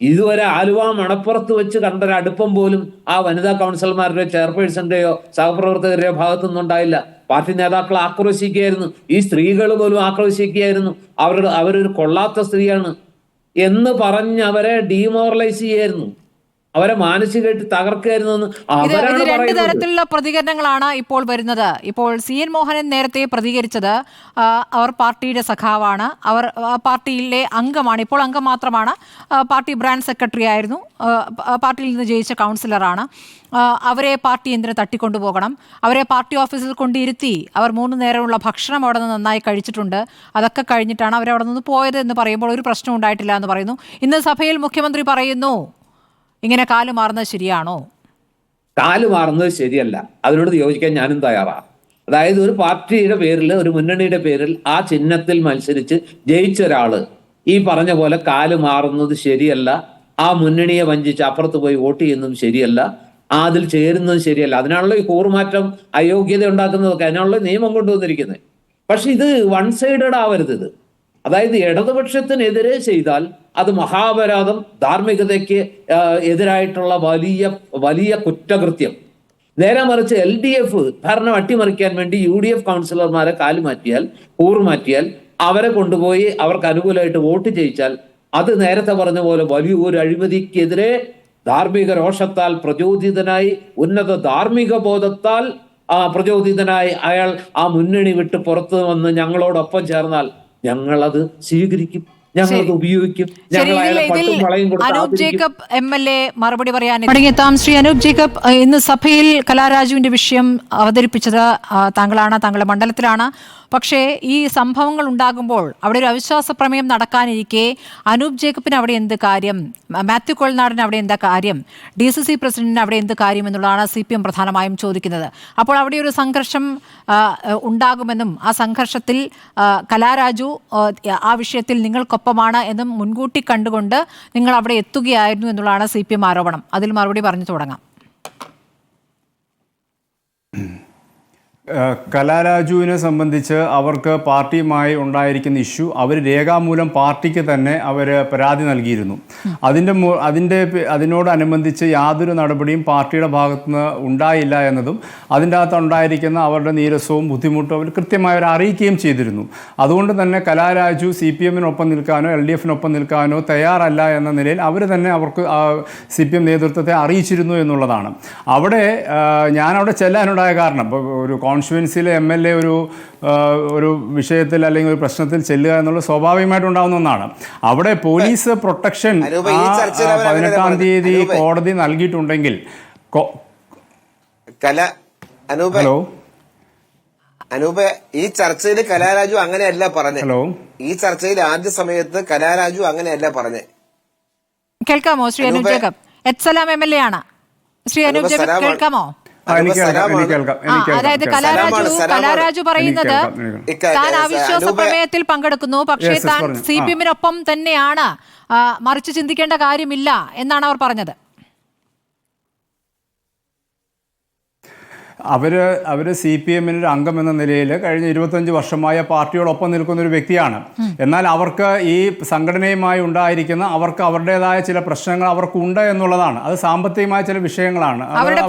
ഇതുവരെ ആലുവ മണപ്പുറത്ത് വെച്ച് കണ്ടൊരടുപ്പം പോലും ആ വനിതാ കൗൺസിലർമാരുടെയോ ചെയർപേഴ്സന്റെയോ സഹപ്രവർത്തകരുടെയോ ഭാഗത്തുനിന്നും ഉണ്ടായില്ല. പാർട്ടി നേതാക്കൾ ആക്രോശിക്കുകയായിരുന്നു, ഈ സ്ത്രീകൾ പോലും ആക്രോശിക്കുകയായിരുന്നു. അവരൊരു കൊള്ളാത്ത സ്ത്രീയാണ് എന്ന് പറഞ്ഞ് അവരെ ഡീമോറലൈസ് ചെയ്യായിരുന്നു, അവരെ മാനസികമായിട്ട് തകർക്കായിരുന്നു. രണ്ട് തരത്തിലുള്ള പ്രതികരണങ്ങളാണ് ഇപ്പോൾ വരുന്നത്. ഇപ്പോൾ CN മോഹനൻ നേരത്തെ പ്രതികരിച്ചത് അവർ പാർട്ടിയുടെ സഖാവാണ്, അവർ പാർട്ടിയിലെ അംഗമാണ്, ഇപ്പോൾ അംഗം മാത്രമാണ്, പാർട്ടി ബ്രാഞ്ച് സെക്രട്ടറി ആയിരുന്നു, പാർട്ടിയിൽ നിന്ന് ജയിച്ച കൗൺസിലറാണ്. അവരെ പാർട്ടി എന്തിനു തട്ടിക്കൊണ്ടുപോകണം, അവരെ പാർട്ടി ഓഫീസിൽ കൊണ്ടിരുത്തി അവർ 3 നേരമുള്ള ഭക്ഷണം അവിടെ നിന്ന് നന്നായി കഴിച്ചിട്ടുണ്ട്, അതൊക്കെ കഴിഞ്ഞിട്ടാണ് അവരവിടെ നിന്ന് പോയത് എന്ന് പറയുമ്പോൾ ഒരു പ്രശ്നം ഉണ്ടായിട്ടില്ല എന്ന് പറയുന്നു. ഇന്ന് സഭയിൽ മുഖ്യമന്ത്രി പറയുന്നു ഇങ്ങനെ കാലുമാറുന്നത് ശരിയാണോ? കാലുമാറുന്നത് ശരിയല്ല, അതിനോട് യോജിക്കാൻ ഞാനും തയ്യാറാണ്. അതായത് ഒരു പാർട്ടിയുടെ പേരിൽ, ഒരു മുന്നണിയുടെ പേരിൽ ആ ചിഹ്നത്തിൽ മത്സരിച്ച് ജയിച്ച ഒരാള് ഈ പറഞ്ഞ പോലെ കാലുമാറുന്നത് ശരിയല്ല, ആ മുന്നണിയെ വഞ്ചിച്ച് അപ്പുറത്ത് പോയി വോട്ട് ചെയ്യുന്നതും ശരിയല്ല, അതിൽ ചേരുന്നതും ശരിയല്ല. അതിനാണല്ലോ ഈ കൂറുമാറ്റം അയോഗ്യത ഉണ്ടാക്കുന്നതൊക്കെ, അതിനാണല്ലോ നിയമം കൊണ്ടുവന്നിരിക്കുന്നത്. പക്ഷെ ഇത് വൺ സൈഡഡ് ആവരുത്. ഇത് അതായത് ഇടതുപക്ഷത്തിനെതിരെ ചെയ്താൽ അത് മഹാപരാധം, ധാർമ്മികതയ്ക്ക് എതിരായിട്ടുള്ള വലിയ കുറ്റകൃത്യം. നേരെ മറിച്ച് LDF ഭരണം അട്ടിമറിക്കാൻ വേണ്ടി UDF കൗൺസിലർമാരെ കൂറുമാറ്റിയാൽ അവരെ കൊണ്ടുപോയി അവർക്ക് അനുകൂലമായിട്ട് വോട്ട് ചെയ്യിച്ചാൽ അത് നേരത്തെ പറഞ്ഞ പോലെ വലിയൊരു അഴിമതിക്കെതിരെ ധാർമ്മിക രോഷത്താൽ പ്രചോദിതനായി, ഉന്നത ധാർമ്മിക ബോധത്താൽ പ്രചോദിതനായി അയാൾ ആ മുന്നണി വിട്ട് പുറത്തു വന്ന് ഞങ്ങളോടൊപ്പം ചേർന്നാൽ ഞങ്ങളത് സ്വീകരിക്കും, ഞങ്ങളത് ഉപയോഗിക്കും. അനൂപ് ജേക്കബ് MLA മറുപടി പറയാൻ മടങ്ങിയെത്താം. ശ്രീ അനൂപ് ജേക്കബ്, ഇന്ന് സഭയിൽ കലാരാജുവിന്റെ വിഷയം അവതരിപ്പിച്ചത് താങ്കളാണ്, താങ്കളുടെ മണ്ഡലത്തിലാണ്. പക്ഷേ ഈ സംഭവങ്ങൾ ഉണ്ടാകുമ്പോൾ അവിടെ ഒരു അവിശ്വാസ പ്രമേയം നടക്കാനിരിക്കെ അനൂപ് ജേക്കബിന് അവിടെ എന്ത് കാര്യം, മാത്യു കൊൾനാടിന് അവിടെ എന്താ കാര്യം, DCC പ്രസിഡന്റിന് അവിടെ എന്ത് കാര്യം എന്നുള്ളതാണ് CPM പ്രധാനമായും ചോദിക്കുന്നത്. അപ്പോൾ അവിടെ ഒരു സംഘർഷം ഉണ്ടാകുമെന്നും ആ സംഘർഷത്തിൽ കലാരാജു ആ വിഷയത്തിൽ നിങ്ങൾക്കൊപ്പമാണ് എന്നും മുൻകൂട്ടി കണ്ടുകൊണ്ട് നിങ്ങൾ അവിടെ എത്തുകയായിരുന്നു എന്നുള്ളതാണ് CPM ആരോപണം. അതിൽ മറുപടി പറഞ്ഞു തുടങ്ങാം. കലാരാജുവിനെ സംബന്ധിച്ച് അവർക്ക് പാർട്ടിയുമായി ഉണ്ടായിരിക്കുന്ന ഇഷ്യൂ അവർ രേഖാമൂലം പാർട്ടിക്ക് തന്നെ അവർ പരാതി നൽകിയിരുന്നു. അതിനോടനുബന്ധിച്ച് യാതൊരു നടപടിയും പാർട്ടിയുടെ ഭാഗത്തുനിന്ന് ഉണ്ടായില്ല എന്നതും അതിൻ്റെ അകത്ത് ഉണ്ടായിരിക്കുന്ന അവരുടെ നീരസവും ബുദ്ധിമുട്ടും അവർ കൃത്യമായി അവർ അറിയിക്കുകയും ചെയ്തിരുന്നു. അതുകൊണ്ട് തന്നെ കലാരാജു CPM-നൊപ്പം നിൽക്കാനോ LDF-നൊപ്പം നിൽക്കാനോ തയ്യാറല്ല എന്ന നിലയിൽ അവർ തന്നെ അവർക്ക് CPM നേതൃത്വത്തെ അറിയിച്ചിരുന്നു എന്നുള്ളതാണ്. അവിടെ ഞാനവിടെ ചെല്ലാനുണ്ടായ കാരണം, ഇപ്പോൾ ഒരു കോൺസ്റ്റുവൻസിയിലെ MLA ഒരു വിഷയത്തിൽ അല്ലെങ്കിൽ ഒരു പ്രശ്നത്തിൽ ചെല്ലുക എന്നുള്ളത് സ്വാഭാവികമായിട്ടുണ്ടാകുന്ന ഒന്നാണ്. അവിടെ പോലീസ് പ്രൊട്ടക്ഷൻ 18-ാം തീയതി കോടതി നൽകിയിട്ടുണ്ടെങ്കിൽ ഹലോ അനൂപ്, ഈ ചർച്ചയിൽ കലാരാജു അങ്ങനെയല്ല പറഞ്ഞത്. ഈ ചർച്ചയിൽ ആദ്യ സമയത്ത് കലാരാജു അങ്ങനെയല്ല പറഞ്ഞത്. കേൾക്കാമോ ശ്രീ അനൂപ് ജേക്കബ്? എത്സലാം MLA ആണ്. ശ്രീ അനൂപ് ജേക്കബ് കേൾക്കാമോ? അതായത് കലാരാജു പറയുന്നത് താൻ അവിശ്വാസ പ്രമേയത്തിൽ പങ്കെടുക്കുന്നു, പക്ഷേ താൻ CPM-നൊപ്പം തന്നെയാണ്, മറിച്ച് ചിന്തിക്കേണ്ട കാര്യമില്ല എന്നാണ് അവർ പറഞ്ഞത്. അവർ CPM-ൻ്റെ അംഗം എന്ന നിലയിൽ കഴിഞ്ഞ 25 വർഷമായ പാർട്ടിയോടൊപ്പം നിൽക്കുന്ന ഒരു വ്യക്തിയാണ്. എന്നാൽ അവർക്ക് ഈ സംഘടനയുമായി ഉണ്ടായിരിക്കുന്ന അവർക്ക് അവരുടേതായ ചില പ്രശ്നങ്ങൾ അവർക്കുണ്ട് എന്നുള്ളതാണ്. അത് സാമ്പത്തികമായ ചില വിഷയങ്ങളാണ്. അവരുടെ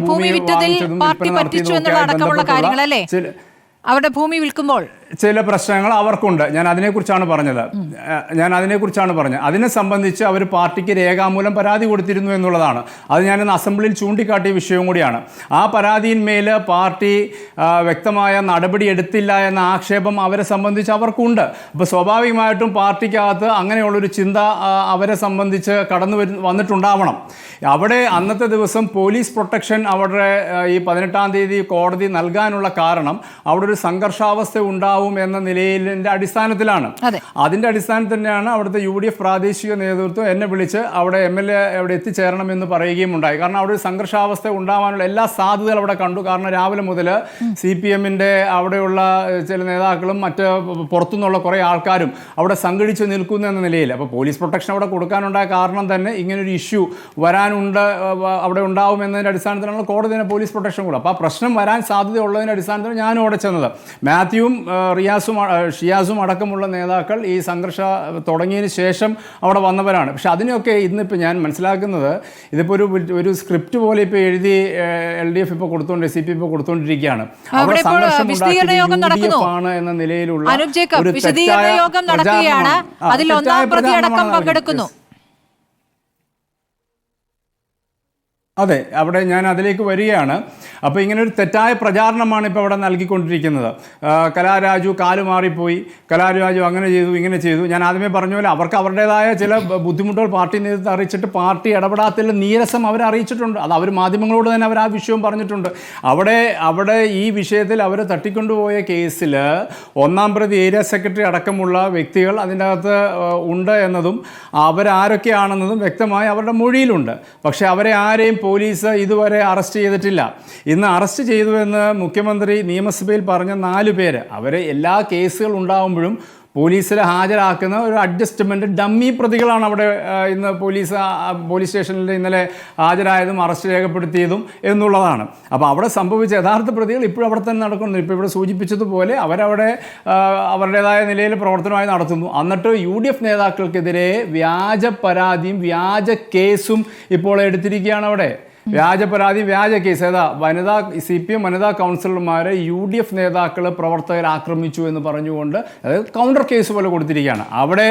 ഭൂമി വിറ്റതിൽ പാർട്ടി പറ്റിച്ചു എന്നുള്ള അടക്കമുള്ള കാര്യങ്ങളല്ലേ? അവരുടെ ഭൂമി വിൽക്കുമ്പോൾ ചില പ്രശ്നങ്ങൾ അവർക്കുണ്ട്. ഞാൻ അതിനെക്കുറിച്ചാണ് പറഞ്ഞത്. അതിനെ സംബന്ധിച്ച് അവർ പാർട്ടിക്ക് രേഖാമൂലം പരാതി കൊടുത്തിരുന്നു എന്നുള്ളതാണ്. അത് ഞാനിന്ന് അസംബ്ലിയിൽ ചൂണ്ടിക്കാട്ടിയ വിഷയവും കൂടിയാണ്. ആ പരാതിയിന്മേൽ പാർട്ടി വ്യക്തമായ നടപടി എടുത്തില്ല എന്ന ആക്ഷേപം അവരെ സംബന്ധിച്ച് അവർക്കുണ്ട്. അപ്പോൾ സ്വാഭാവികമായിട്ടും പാർട്ടിക്കകത്ത് അങ്ങനെയുള്ളൊരു ചിന്ത അവരെ സംബന്ധിച്ച് വന്നിട്ടുണ്ടാവണം. അവിടെ അന്നത്തെ ദിവസം പോലീസ് പ്രൊട്ടക്ഷൻ അവിടെ ഈ 18-ാം തീയതി കോടതി നൽകാനുള്ള കാരണം അവിടെ ഒരു സംഘർഷാവസ്ഥ ഉണ്ടാവും എന്ന നിലയിലിൻ്റെ അടിസ്ഥാനത്തിലാണ്. അതിൻ്റെ അടിസ്ഥാനത്തിൽ തന്നെയാണ് അവിടുത്തെ UDF പ്രാദേശിക നേതൃത്വം എന്നെ വിളിച്ച് അവിടെ MLA അവിടെ എത്തിച്ചേരണമെന്ന് പറയുകയും ഉണ്ടായി. കാരണം അവിടെ ഒരു സംഘർഷാവസ്ഥ ഉണ്ടാവാനുള്ള എല്ലാ സാധ്യതകളും അവിടെ കണ്ടു. കാരണം രാവിലെ മുതൽ CPM-ൻ്റെ അവിടെയുള്ള ചില നേതാക്കളും മറ്റ് പുറത്തുനിന്നുള്ള കുറേ ആൾക്കാരും അവിടെ സംഘടിച്ച് നിൽക്കുന്നു എന്ന നിലയിൽ. അപ്പോൾ പോലീസ് പ്രൊട്ടക്ഷൻ അവിടെ കൊടുക്കാനുണ്ടായ കാരണം തന്നെ ഇങ്ങനൊരു ഇഷ്യൂ അവിടെ ഉണ്ടാവും എന്നതിൻ്റെ അടിസ്ഥാനത്തിലാണ് കോടതി പോലീസ് പ്രൊട്ടക്ഷൻ കൂടെ. അപ്പോൾ ആ പ്രശ്നം വരാൻ സാധ്യതയുള്ളതിൻ്റെ അടിസ്ഥാനത്തിൽ ഞാനും അവിടെ ചെന്നത്. മാത്യുവും ഷിയാസും അടക്കമുള്ള നേതാക്കൾ ഈ സംഘർഷ തുടങ്ങിയതിന് ശേഷം അവിടെ വന്നവരാണ്. പക്ഷെ അതിനെയൊക്കെ ഇന്നിപ്പോൾ ഞാൻ മനസ്സിലാക്കുന്നത് ഇതിപ്പോൾ ഒരു സ്ക്രിപ്റ്റ് പോലെ ഇപ്പോൾ എഴുതി LDF ഇപ്പോൾ CPM ഇപ്പോൾ കൊടുത്തുകൊണ്ടിരിക്കുകയാണ്. അവിടെ സംഘർഷം ആണ് എന്ന നിലയിലുള്ള അതെ, അവിടെ ഞാൻ അതിലേക്ക് വരികയാണ്. അപ്പോൾ ഇങ്ങനെ ഒരു തെറ്റായ പ്രചാരണമാണ് ഇപ്പോൾ അവിടെ നൽകിക്കൊണ്ടിരിക്കുന്നത്. കലാരാജു കാല് മാറിപ്പോയി, കലാരാജു അങ്ങനെ ചെയ്തു ഇങ്ങനെ ചെയ്തു. ഞാൻ ആദ്യമേ പറഞ്ഞ പോലെ അവർക്ക് അവരുടേതായ ചില ബുദ്ധിമുട്ടുകൾ പാർട്ടി നേതൃത്വം അറിയിച്ചിട്ട് പാർട്ടി ഇടപെടാത്തതിൽ നീരസം അവരെ അറിയിച്ചിട്ടുണ്ട്. അത് അവർ മാധ്യമങ്ങളോട് തന്നെ അവർ ആ വിഷയവും പറഞ്ഞിട്ടുണ്ട്. അവിടെ ഈ വിഷയത്തിൽ അവർ തട്ടിക്കൊണ്ടുപോയ കേസിൽ 1-ാം പ്രതി ഏരിയ സെക്രട്ടറി അടക്കമുള്ള വ്യക്തികൾ അതിൻ്റെ അകത്ത് ഉണ്ട് എന്നതും അവരാരൊക്കെയാണെന്നതും വ്യക്തമായി അവരുടെ മൊഴിയിലുണ്ട്. പക്ഷേ അവരെ ആരെയും പോലീസ് ഇതുവരെ അറസ്റ്റ് ചെയ്തിട്ടില്ല. ഇന്ന് അറസ്റ്റ് ചെയ്തുവെന്ന് മുഖ്യമന്ത്രി നിയമസഭയിൽ പറഞ്ഞ 4 പേര് അവരെ എല്ലാ കേസുകൾ ഉണ്ടാകുമ്പോഴും പോലീസിൽ ഹാജരാക്കുന്ന ഒരു അഡ്ജസ്റ്റ്മെൻറ്റ് ഡമ്മി പ്രതികളാണ് അവിടെ ഇന്ന് പോലീസ് സ്റ്റേഷനിൽ ഇന്നലെ ഹാജരായതും അറസ്റ്റ് രേഖപ്പെടുത്തിയതും എന്നുള്ളതാണ്. അപ്പോൾ അവിടെ സംഭവിച്ച യഥാർത്ഥ പ്രതികൾ ഇപ്പോഴും അവിടെ തന്നെ നടക്കുന്നു. ഇപ്പോൾ ഇവിടെ സൂചിപ്പിച്ചതുപോലെ അവരവിടെ അവരുടേതായ നിലയിൽ പ്രവർത്തനമായി നടത്തുന്നു. എന്നിട്ട് UDF നേതാക്കൾക്കെതിരെ വ്യാജ പരാതിയും വ്യാജ കേസും ഇപ്പോൾ എടുത്തിരിക്കുകയാണ്. അവിടെ വ്യാജ പരാതി വ്യാജ കേസ് CPM വനിതാ കൗൺസിലർമാരെ UDF നേതാക്കൾ പ്രവർത്തകർ ആക്രമിച്ചു എന്ന് പറഞ്ഞുകൊണ്ട് അതായത് കൗണ്ടർ കേസ് പോലെ കൊടുത്തിരിക്കുകയാണ്. അവിടെ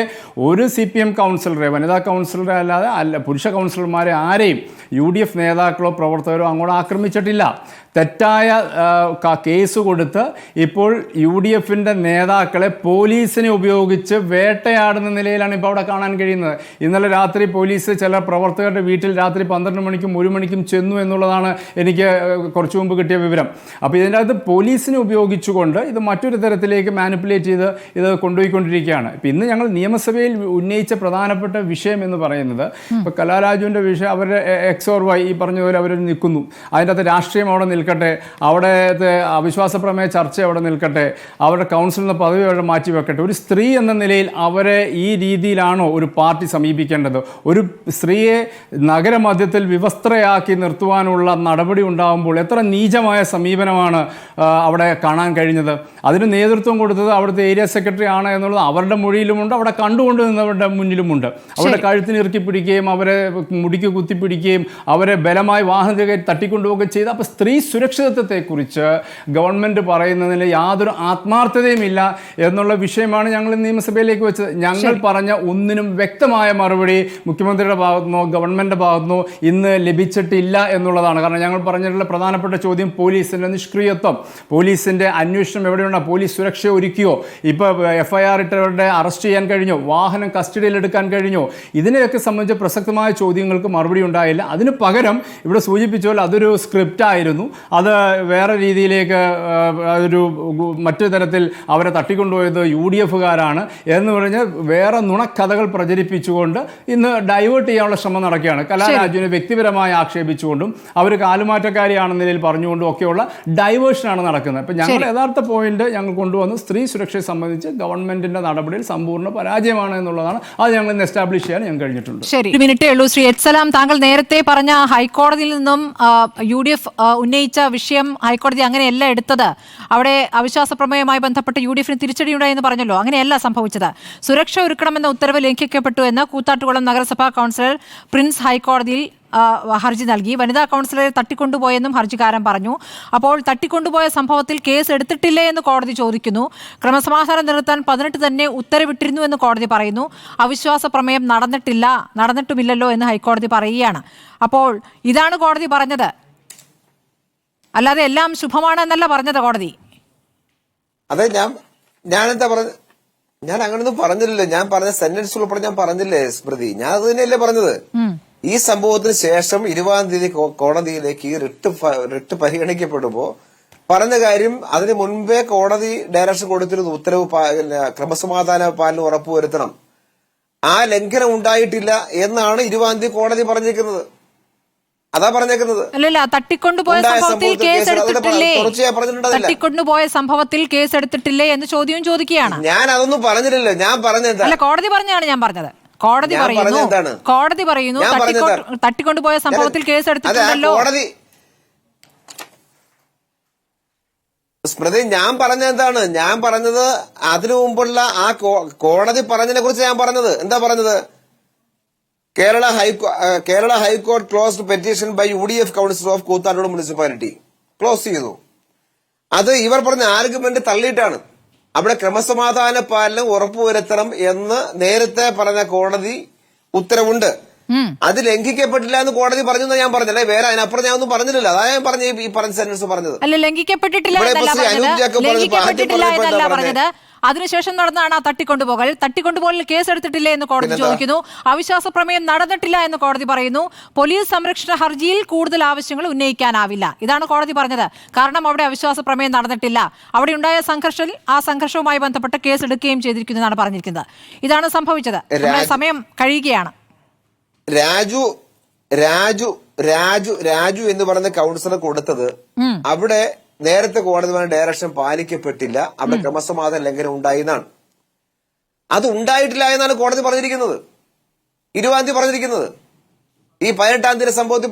ഒരു CPM കൗൺസിലറെ വനിതാ കൗൺസിലറെ അല്ലാതെ പുരുഷ കൗൺസിലർമാരെ ആരെയും UDF നേതാക്കളോ പ്രവർത്തകരോ അങ്ങോട്ട് ആക്രമിച്ചിട്ടില്ല. തെറ്റായ കേസ് കൊടുത്ത് ഇപ്പോൾ UDF-ൻ്റെ നേതാക്കളെ പോലീസിനെ ഉപയോഗിച്ച് വേട്ടയാടുന്ന നിലയിലാണ് ഇപ്പോൾ അവിടെ കാണാൻ കഴിയുന്നത്. ഇന്നലെ രാത്രി പോലീസ് ചില പ്രവർത്തകരുടെ വീട്ടിൽ രാത്രി 12 മണിക്കും 1 മണിക്കും ചെന്നു എന്നുള്ളതാണ് എനിക്ക് കുറച്ചു മുമ്പ് കിട്ടിയ വിവരം. അപ്പോൾ ഇതിൻ്റെ അകത്ത് പോലീസിനെ ഉപയോഗിച്ചുകൊണ്ട് ഇത് മറ്റൊരു തരത്തിലേക്ക് മാനിപ്പുലേറ്റ് ചെയ്ത് ഇത് കൊണ്ടുപോയിക്കൊണ്ടിരിക്കുകയാണ്. ഇപ്പോൾ ഇന്ന് ഞങ്ങൾ നിയമസഭയിൽ ഉന്നയിച്ച പ്രധാനപ്പെട്ട വിഷയം എന്ന് പറയുന്നത് ഇപ്പോൾ കലാരാജുവിൻ്റെ വിഷയം അവരുടെ XOR Y ഈ പറഞ്ഞതുപോലെ അവർ നിൽക്കുന്നു. അതിൻ്റെ അകത്ത് രാഷ്ട്രീയം അവിടെ നിൽക്കട്ടെ, അവിടുത്തെ അവിശ്വാസ പ്രമേയ ചർച്ച അവിടെ നിൽക്കട്ടെ, അവരുടെ കൗൺസിലിൻ്റെ പദവി അവിടെ മാറ്റി വെക്കട്ടെ. ഒരു സ്ത്രീ എന്ന നിലയിൽ അവരെ ഈ രീതിയിലാണോ ഒരു പാർട്ടി സമീപിക്കേണ്ടത്? ഒരു സ്ത്രീയെ നഗരമധ്യത്തിൽ വിവസ്ത്രയാക്കി നിർത്തുവാനുള്ള നടപടി ഉണ്ടാകുമ്പോൾ എത്ര നീചമായ സമീപനമാണ് അവിടെ കാണാൻ കഴിഞ്ഞത്. അതിന് നേതൃത്വം കൊടുത്തത് അവിടുത്തെ ഏരിയ സെക്രട്ടറി ആണ് എന്നുള്ളത് അവരുടെ മൊഴിയിലുമുണ്ട്, അവിടെ കണ്ടുകൊണ്ട് നിന്നവരുടെ മുന്നിലുമുണ്ട്. അവരുടെ കഴുത്തിന് ഇറുക്കി പിടിക്കുകയും അവരെ മുടിക്ക് കുത്തിപ്പിടിക്കുകയും അവരെ ബലമായി വാഹനത്തിൽ തട്ടിക്കൊണ്ടുപോവുകയും ചെയ്ത്. അപ്പോൾ സ്ത്രീ സുരക്ഷിതത്വത്തെക്കുറിച്ച് ഗവൺമെൻറ് പറയുന്നതിന് യാതൊരു ആത്മാർത്ഥതയുമില്ല എന്നുള്ള വിഷയമാണ് ഞങ്ങൾ നിയമസഭയിലേക്ക് വെച്ചത്. ഞങ്ങൾ പറഞ്ഞ ഒന്നിനും വ്യക്തമായ മറുപടി മുഖ്യമന്ത്രിയുടെ ഭാഗത്തുനിന്നോ ഗവൺമെൻറ്റിൻ്റെ ഭാഗത്തുനിന്നോ ഇന്ന് ലഭിച്ചിട്ടില്ല എന്നുള്ളതാണ്. കാരണം ഞങ്ങൾ പറഞ്ഞിട്ടുള്ള പ്രധാനപ്പെട്ട ചോദ്യം പോലീസിൻ്റെ നിഷ്ക്രിയത്വം, പോലീസിൻ്റെ അന്വേഷണം എവിടെയുണ്ട്, പോലീസ് സുരക്ഷ ഒരുക്കിയോ, ഇപ്പോൾ FIR ഇട്ടവരുടെ അറസ്റ്റ് ചെയ്യാൻ കഴിഞ്ഞോ, വാഹനം കസ്റ്റഡിയിലെടുക്കാൻ കഴിഞ്ഞോ, ഇതിനെയൊക്കെ സംബന്ധിച്ച് പ്രസക്തമായ ചോദ്യങ്ങൾക്ക് മറുപടി ഉണ്ടായില്ല. അതിന് പകരം ഇവിടെ സൂചിപ്പിച്ചാൽ അതൊരു സ്ക്രിപ്റ്റായിരുന്നു, അത് വേറെ രീതിയിലേക്ക് അതൊരു മറ്റു തരത്തിൽ അവരെ തട്ടിക്കൊണ്ടുപോയത് UDF-കാരാണ് എന്ന് പറഞ്ഞ് വേറെ നുണക്കഥകൾ പ്രചരിപ്പിച്ചുകൊണ്ട് ഇന്ന് ഡൈവേർട്ട് ചെയ്യാനുള്ള ശ്രമം നടക്കുകയാണ്. കലാരാജുവിനെ വ്യക്തിപരമായി ആക്ഷേപിച്ചുകൊണ്ടും അവർ കാലുമാറ്റക്കാരിയാണെന്ന നിലയിൽ പറഞ്ഞുകൊണ്ടും ഒക്കെയുള്ള ഡൈവേർഷനാണ് നടക്കുന്നത്. ഇപ്പം ഞങ്ങൾ യഥാർത്ഥ പോയിന്റ് ഞങ്ങൾ കൊണ്ടുവന്ന് സ്ത്രീ സുരക്ഷയെ സംബന്ധിച്ച് ഗവൺമെന്റിന്റെ നടപടിയിൽ സമ്പൂർണ്ണ പരാജയമാണ് എന്നുള്ളതാണ്. അത് ഞങ്ങൾ ഇന്ന് എസ്റ്റാബ്ലിഷ് ചെയ്യാൻ ഞങ്ങൾ കഴിഞ്ഞിട്ടുണ്ട്. ശരി, ഒരു മിനിറ്റേ ഉള്ളൂ. ശ്രീ എച്ച് സലാം, താങ്കൾ നേരത്തെ പറഞ്ഞ ഹൈക്കോടതിയിൽ നിന്നും UDF ഉന്നയിച്ച വിഷയം ഹൈക്കോടതി അങ്ങനെയല്ല എടുത്തത്. അവിടെ അവിശ്വാസ പ്രമേയവുമായി ബന്ധപ്പെട്ട് UDF-ന് തിരിച്ചടിയുണ്ടായെന്ന് പറഞ്ഞല്ലോ. അങ്ങനെയല്ല സംഭവിച്ചത്. സുരക്ഷ ഒരുക്കണമെന്ന ഉത്തരവ് ലംഘിക്കപ്പെട്ടു എന്ന് കൂത്താട്ടുകുളം നഗരസഭാ കൗൺസിലർ പ്രിൻസ് ഹൈക്കോടതിയിൽ ഹർജി നൽകി. വനിതാ കൗൺസിലറെ തട്ടിക്കൊണ്ടുപോയെന്നും ഹർജിക്കാരൻ പറഞ്ഞു. അപ്പോൾ തട്ടിക്കൊണ്ടുപോയ സംഭവത്തിൽ കേസ് എടുത്തിട്ടില്ലേ എന്ന് കോടതി ചോദിക്കുന്നു. ക്രമസമാധാനം നിർത്താൻ 18 തന്നെ ഉത്തരവിട്ടിരുന്നു എന്ന് കോടതി പറയുന്നു. അവിശ്വാസ പ്രമേയം നടന്നിട്ടുമില്ലല്ലോ എന്ന് ഹൈക്കോടതി പറയുകയാണ്. അപ്പോൾ ഇതാണ് കോടതി പറഞ്ഞത്, അല്ലാതെ എല്ലാം ശുഭമാണ് എന്നല്ല പറഞ്ഞത് കോടതി. അതെ, ഞാനെന്താ പറഞ്ഞത്? ഞാൻ അങ്ങനൊന്നും പറഞ്ഞില്ലല്ലോ. ഞാൻ പറഞ്ഞ സെന്റൻസ് ഉൾപ്പെടെ ഞാൻ പറഞ്ഞില്ലേ സ്മൃതി? ഞാൻ അത് തന്നെയല്ലേ പറഞ്ഞത്. ഈ സംഭവത്തിന് ശേഷം 20-ാം തീയതി കോടതിയിലേക്ക് ഈ റിട്ട് പരിഗണിക്കപ്പെടുമ്പോ പറഞ്ഞ കാര്യം, അതിന് മുൻപേ കോടതി ഡയറക്ഷൻ കൊടുത്തിരുന്നു, ഉത്തരവ് ക്രമസമാധാന പാലനം ഉറപ്പുവരുത്തണം. ആ ലംഘനം ഉണ്ടായിട്ടില്ല എന്നാണ് 20-ാം തീയതി കോടതി പറഞ്ഞിരിക്കുന്നത്. അതാ പറഞ്ഞേക്കുന്നത്. അല്ലല്ല, തട്ടിക്കൊണ്ടുപോയ സംഭവത്തിൽ കേസ് എടുത്തിട്ടില്ലേ, തട്ടിക്കൊണ്ടുപോയ സംഭവത്തിൽ കേസ് എടുത്തിട്ടില്ലേ എന്ന് ചോദ്യവും ചോദിക്കുകയാണ്. ഞാൻ അതൊന്നും പറഞ്ഞില്ലല്ലോ. ഞാൻ പറഞ്ഞത് അല്ല, കോടതി പറഞ്ഞാണ് ഞാൻ പറഞ്ഞത്. കോടതി പറയുന്നു തട്ടിക്കൊണ്ടുപോയ സംഭവത്തിൽ കേസ് എടുത്തിട്ടുണ്ടല്ലോ. സ്മൃതി, ഞാൻ പറഞ്ഞെന്താണ്? ഞാൻ പറഞ്ഞത് അതിനു മുമ്പുള്ള ആ കോടതി പറഞ്ഞതിനെ കുറിച്ച് ഞാൻ പറഞ്ഞത്. എന്താ പറഞ്ഞത്? Kerala high court closed petition by UDF council of കൂത്താട്ടോട് മുനിസിപ്പാലിറ്റി ക്ലോസ് ചെയ്തു. അത് ഇവർ പറഞ്ഞ ആർഗ്യുമെന്റ് തള്ളിയിട്ടാണ്. അവിടെ ക്രമസമാധാന പാലനം ഉറപ്പുവരുത്തണം എന്ന് നേരത്തെ പറഞ്ഞ കോടതി ഉത്തരവുണ്ട്. അത് ലംഘിക്കപ്പെട്ടില്ല എന്ന് കോടതി പറഞ്ഞു ഞാൻ പറഞ്ഞല്ലേ. വേറെ അതിനപ്പുറം ഞാൻ ഒന്നും പറഞ്ഞില്ലല്ലോ. അതാ ഞാൻ പറഞ്ഞ ഈ പറഞ്ഞ സെന്റൻസ് പറഞ്ഞത്. അല്ല, ലംഘിക്കപ്പെട്ടിട്ടില്ല എന്നല്ല പറഞ്ഞത്. അതിനുശേഷം നടന്നതാണ് ആ തട്ടിക്കൊണ്ടുപോകലിൽ കേസ് എടുത്തിട്ടില്ലേ എന്ന് കോടതി ചോദിക്കുന്നു. അവിശ്വാസ പ്രമേയം നടന്നിട്ടില്ല എന്ന് കോടതി പറയുന്നു. പോലീസ് സംരക്ഷണ ഹർജിയിൽ കൂടുതൽ ആവശ്യങ്ങൾ ഉന്നയിക്കാനാവില്ല, ഇതാണ് കോടതി പറഞ്ഞത്. കാരണം അവിടെ അവിശ്വാസ പ്രമേയം നടന്നിട്ടില്ല. അവിടെ ഉണ്ടായ ആ സംഘർഷവുമായി ബന്ധപ്പെട്ട് കേസ് എടുക്കുകയും ചെയ്തിരിക്കുന്നു എന്നാണ് പറഞ്ഞിരിക്കുന്നത്. ഇതാണ് സംഭവിച്ചത്. സമയം കഴിയുകയാണ്. രാജു എന്ന് പറയുന്ന കൗൺസിലർ കൊടുത്തത് അവിടെ നേരത്തെ കോടതി ഡയറക്ഷൻ പാലിക്കപ്പെട്ടില്ല, അവിടെ ക്രമസമാധാന ലംഘനം ഉണ്ടായി എന്നാണ്. അത് ഉണ്ടായിട്ടില്ല എന്നാണ് കോടതി പറഞ്ഞിരിക്കുന്നത്. 20-ാം തീയതി പറഞ്ഞിരിക്കുന്നത്. ഈ 18-ാം തീയതി സംഭവത്തിൽ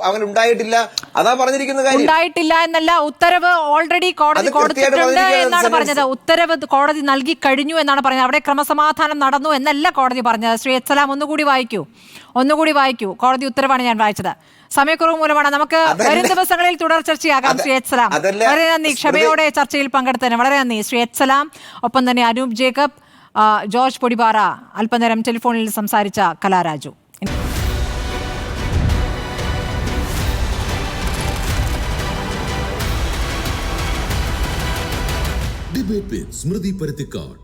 അങ്ങനെ ഉണ്ടായിട്ടില്ല, അതാ പറഞ്ഞിരിക്കുന്ന കാര്യം. ഉണ്ടായിട്ടില്ല എന്നല്ല, ഉത്തരവ് ഓൾറെഡി കോടതി കൊടുത്തിട്ടുണ്ട് എന്നാണ് പറഞ്ഞത്. ഉത്തരവ് കോടതി നൽകി കഴിഞ്ഞു എന്നാണ് പറഞ്ഞത്. അവിടെ ക്രമസമാധാനം നടന്നു എന്നല്ല കോടതി പറഞ്ഞത്. ശ്രീ എസ്സലാം, ഒന്നുകൂടി വായിക്കൂ. കോടതി ഉത്തരവാണ് ഞാൻ വായിച്ചത്. സമയക്കുറവ് മൂലമാണ്. നമുക്ക് വരും ദിവസങ്ങളിൽ തുടർ ചർച്ചയാകാം. ശ്രീ എസ്സലാം, വളരെ നന്ദി. ക്ഷമയോടെ ചർച്ചയിൽ പങ്കെടുത്തതിന് വളരെ നന്ദി ശ്രീ എസ്സലാം. ഒപ്പം തന്നെ അനൂപ് ജേക്കബ്, ജോർജ് പൊടിപാറ, അല്പനേരം ടെലിഫോണിൽ സംസാരിച്ച കലാരാജു. ഡിബേറ്റ് വിത്ത് സ്മൃതി പരുത്തിക്കാട്.